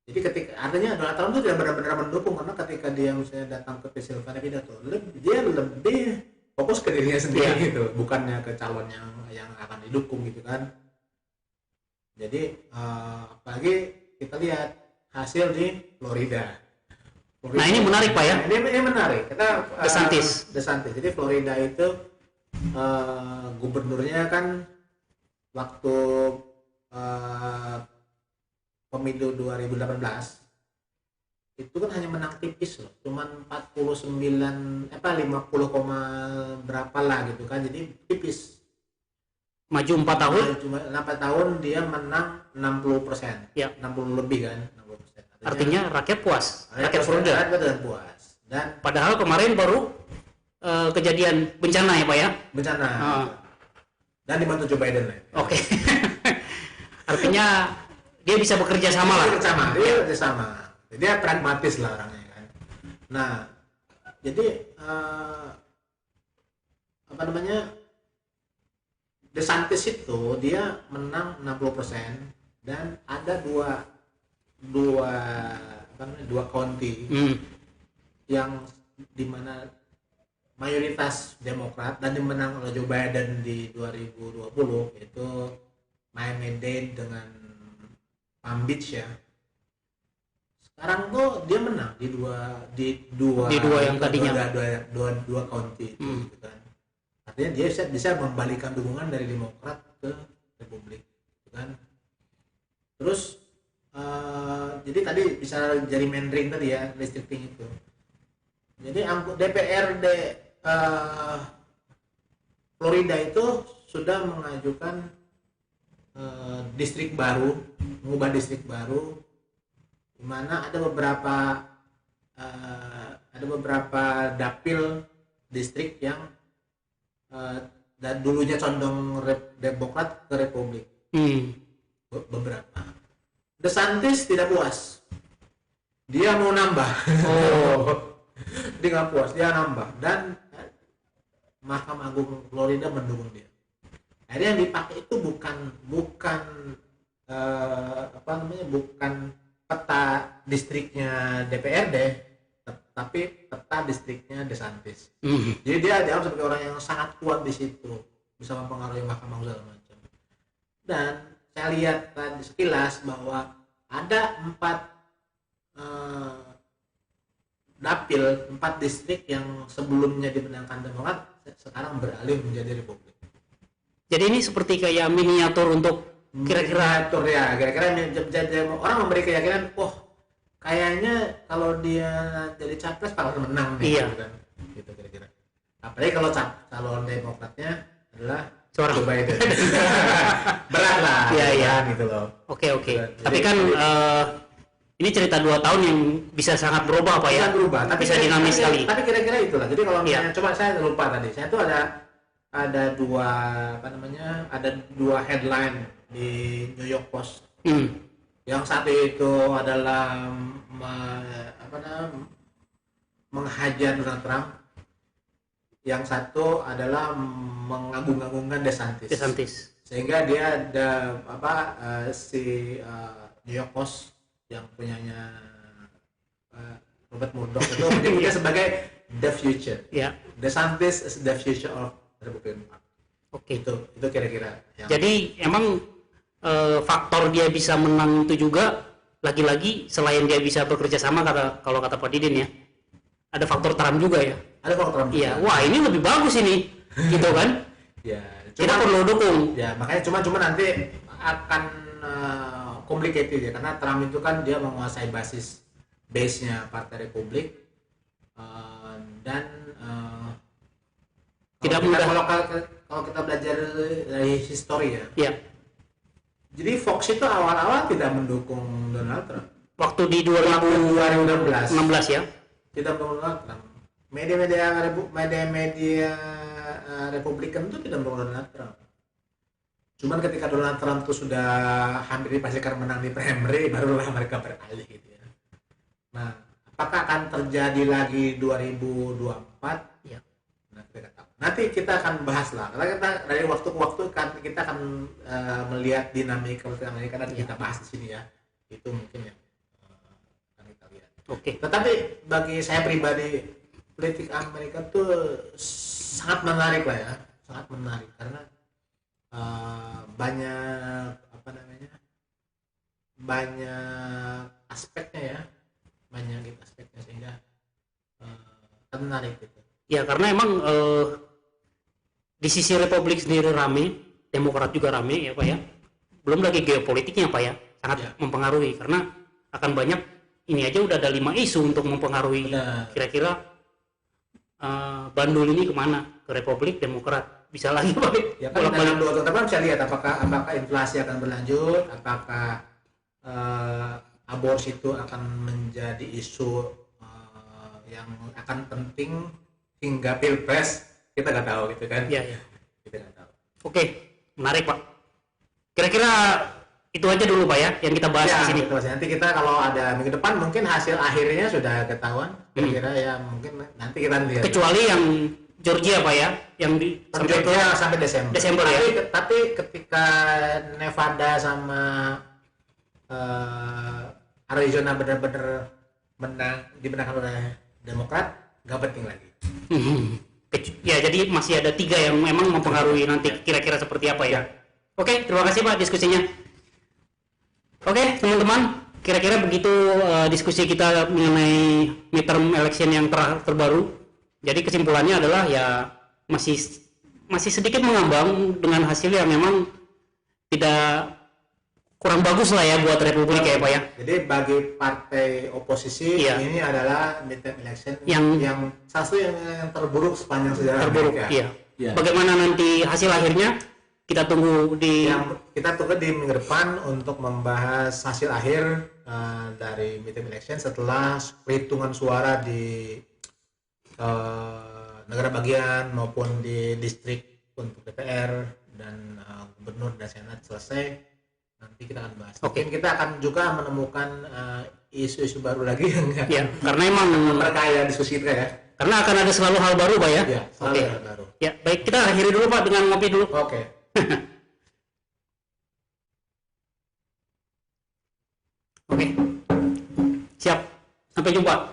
[SPEAKER 3] jadi ketika artinya Donald Trump itu tidak benar-benar mendukung, karena ketika dia misalnya datang ke Pennsylvania pidato, dia lebih fokus ke dirinya sendiri gitu, bukannya ke calon yang akan didukung gitu kan. Jadi apalagi kita lihat hasil di Florida.
[SPEAKER 2] Nah ini menarik Pak ya.
[SPEAKER 3] Ini menarik. Kita
[SPEAKER 2] DeSantis.
[SPEAKER 3] Jadi Florida itu gubernurnya kan waktu pemilu 2018 itu kan hanya menang tipis loh, cuman 50 berapa lah gitu kan, jadi tipis.
[SPEAKER 2] Maju 4 tahun.
[SPEAKER 3] Cuma 4 tahun dia menang 60%.
[SPEAKER 2] Ya.
[SPEAKER 3] 60 lebih kan, 60%.
[SPEAKER 2] Artinya rakyat puas, rakyat Florida.
[SPEAKER 3] Rakyat puas. Dan
[SPEAKER 2] Padahal kemarin baru kejadian bencana ya Pak ya.
[SPEAKER 3] bencana.
[SPEAKER 2] Ah.
[SPEAKER 3] Dan dibantu Joe Biden lah.
[SPEAKER 2] Oke. Artinya dia bisa bekerja sama lah.
[SPEAKER 3] Dia bekerja sama. Dia pragmatis lah orangnya kan. Nah, jadi apa namanya? DeSantis itu dia menang 60% dan ada dua county yang dimana mayoritas Demokrat dan dimenang oleh Joe Biden di 2020 itu Miami-Dade dengan Palm Beach ya. Sekarang tuh dia menang di dua yang tadinya dua county itu, gitu kan. Artinya dia bisa membalikan dukungan dari Demokrat ke Republik, gitu kan. Terus jadi tadi bisa gerrymandering tadi ya, redistricting itu. Jadi DPRD Florida itu sudah mengajukan distrik baru, mengubah distrik baru, di mana ada beberapa dapil distrik yang dan dulunya condong Demokrat ke Republik. Beberapa. DeSantis tidak puas. Dia mau nambah. Dia nggak puas, dia nambah dan Mahkamah Agung Florida mendukung dia. Akhirnya yang dipakai itu bukan peta distriknya DPRD, tapi peta distriknya DeSantis. Jadi dia dianggap sebagai orang yang sangat kuat di situ, bisa mempengaruhi mahkamah segala macam. Dan saya lihat tadi sekilas bahwa ada 4 distrik yang sebelumnya dimenangkan Demokrat sekarang beralih menjadi Republik.
[SPEAKER 2] Jadi ini seperti kayak miniatur untuk kira-kira
[SPEAKER 3] orang memberi keyakinan, kayaknya kalau dia jadi capres bakal menang nih,
[SPEAKER 2] iya.
[SPEAKER 3] Gitu kira-kira. Apalagi kalau calon Demokratnya adalah
[SPEAKER 2] seorang
[SPEAKER 3] Joe Biden. Berat lah.
[SPEAKER 2] Iya.
[SPEAKER 3] Gitu loh.
[SPEAKER 2] Oke. Tapi kan ini cerita 2 tahun yang bisa sangat berubah Pak ya.
[SPEAKER 3] Bisa berubah, tapi
[SPEAKER 2] bisa dinamis sekali.
[SPEAKER 3] Tapi kira-kira itulah. Jadi kalau misalnya coba saya lupa tadi. Saya tuh ada dua headline di New York Post. Yang satu itu adalah menghajar Donald Trump. Yang satu adalah mengagung-agungkan DeSantis. Sehingga dia ada New York Post yang punyanya Robert Murdoch itu menyebutnya sebagai the future.
[SPEAKER 2] Yeah.
[SPEAKER 3] DeSantis is the future of Republican Party.
[SPEAKER 2] Oke.
[SPEAKER 3] Itu kira-kira.
[SPEAKER 2] Jadi emang faktor dia bisa menang itu juga lagi-lagi selain dia bisa bekerja sama kalau kata Pak Didin ya, ada faktor Trump juga ya.
[SPEAKER 3] Ada faktor Trump.
[SPEAKER 2] Iya. Wah ini lebih bagus ini, gitu kan?
[SPEAKER 3] Ya.
[SPEAKER 2] Kita perlu dukung.
[SPEAKER 3] Ya makanya cuma nanti akan complicated ya, karena Trump itu kan dia menguasai base-nya Partai Republik dan
[SPEAKER 2] tidak mudah.
[SPEAKER 3] Kalau kita belajar dari histori ya.
[SPEAKER 2] Iya.
[SPEAKER 3] Jadi Fox itu awal-awal tidak mendukung Donald Trump.
[SPEAKER 2] Waktu di 2016 ya.
[SPEAKER 3] Tidak mendukung Donald Trump. Media Republikan itu tidak mendukung Donald Trump. Cuman ketika Donald Trump itu sudah hampir dipastikan menang di primary, barulah mereka beralih gitu ya. Nah, apakah akan terjadi lagi 2024?
[SPEAKER 2] Ya.
[SPEAKER 3] Nah, kita tahu. Nanti kita akan bahas lah. Karena kita dari waktu ke waktu kita akan melihat dinamika politik Amerika dan kita bahas di sini ya. Itu mungkin ya akan kita lihat.
[SPEAKER 2] Oke.
[SPEAKER 3] Tetapi bagi saya pribadi politik Amerika tuh sangat menarik lah ya, sangat menarik karena banyak aspeknya ya, banyak aspeknya sehingga menarik gitu.
[SPEAKER 2] Ya karena emang di sisi Republik sendiri rame, Demokrat juga rame ya Pak ya. Belum lagi geopolitiknya Pak ya, sangat mempengaruhi karena akan banyak, ini aja udah ada 5 isu untuk mempengaruhi. Kira-kira bandul ini kemana? Ke Republik, Demokrat, bisa lagi Pak?
[SPEAKER 3] Ya kan dalam 2 tahun bisa lihat apakah inflasi akan berlanjut, apakah aborsi itu akan menjadi isu yang akan penting hingga pilpres, kita nggak tahu gitu kan.
[SPEAKER 2] Iya, iya.
[SPEAKER 3] Kita nggak tahu.
[SPEAKER 2] Oke, menarik Pak. Kira-kira itu aja dulu Pak ya yang kita bahas di sini.
[SPEAKER 3] Gitu, Mas. Nanti kita kalau ada minggu depan mungkin hasil akhirnya sudah ketahuan. Kira-kira ya mungkin nanti kita lihat.
[SPEAKER 2] Kecuali yang Georgia Pak ya, yang
[SPEAKER 3] Sampai Desember.
[SPEAKER 2] Desember ya.
[SPEAKER 3] Tapi ketika Nevada sama Arizona benar-benar dimenangkan oleh Demokrat, nggak penting lagi.
[SPEAKER 2] Ya, jadi masih ada 3 yang memang mempengaruhi nanti kira-kira seperti apa ya. Oke, terima kasih Pak diskusinya. Oke, teman-teman, kira-kira begitu diskusi kita mengenai midterm election yang terbaru. Jadi kesimpulannya adalah ya masih sedikit mengambang dengan hasil yang memang tidak kurang bagus lah ya buat Republik ya Pak ya.
[SPEAKER 3] Jadi bagi partai oposisi ini adalah midterm election yang satu yang terburuk sepanjang sejarah Amerika.
[SPEAKER 2] Iya. Bagaimana nanti hasil akhirnya kita tunggu di
[SPEAKER 3] minggu depan untuk membahas hasil akhir dari midterm election setelah perhitungan suara di negara bagian maupun di distrik untuk DPR dan gubernur dan senat selesai. Nanti kita akan bahas. Mungkin kita akan juga menemukan isu-isu baru lagi yang
[SPEAKER 2] karena emang
[SPEAKER 3] berkaya diskusi kita ya.
[SPEAKER 2] Karena akan ada selalu hal baru Pak ya.
[SPEAKER 3] Iya, selalu hal baru.
[SPEAKER 2] Ya, baik, kita akhiri dulu Pak dengan ngopi dulu.
[SPEAKER 3] Oke.
[SPEAKER 2] Oke. Siap. Sampai jumpa.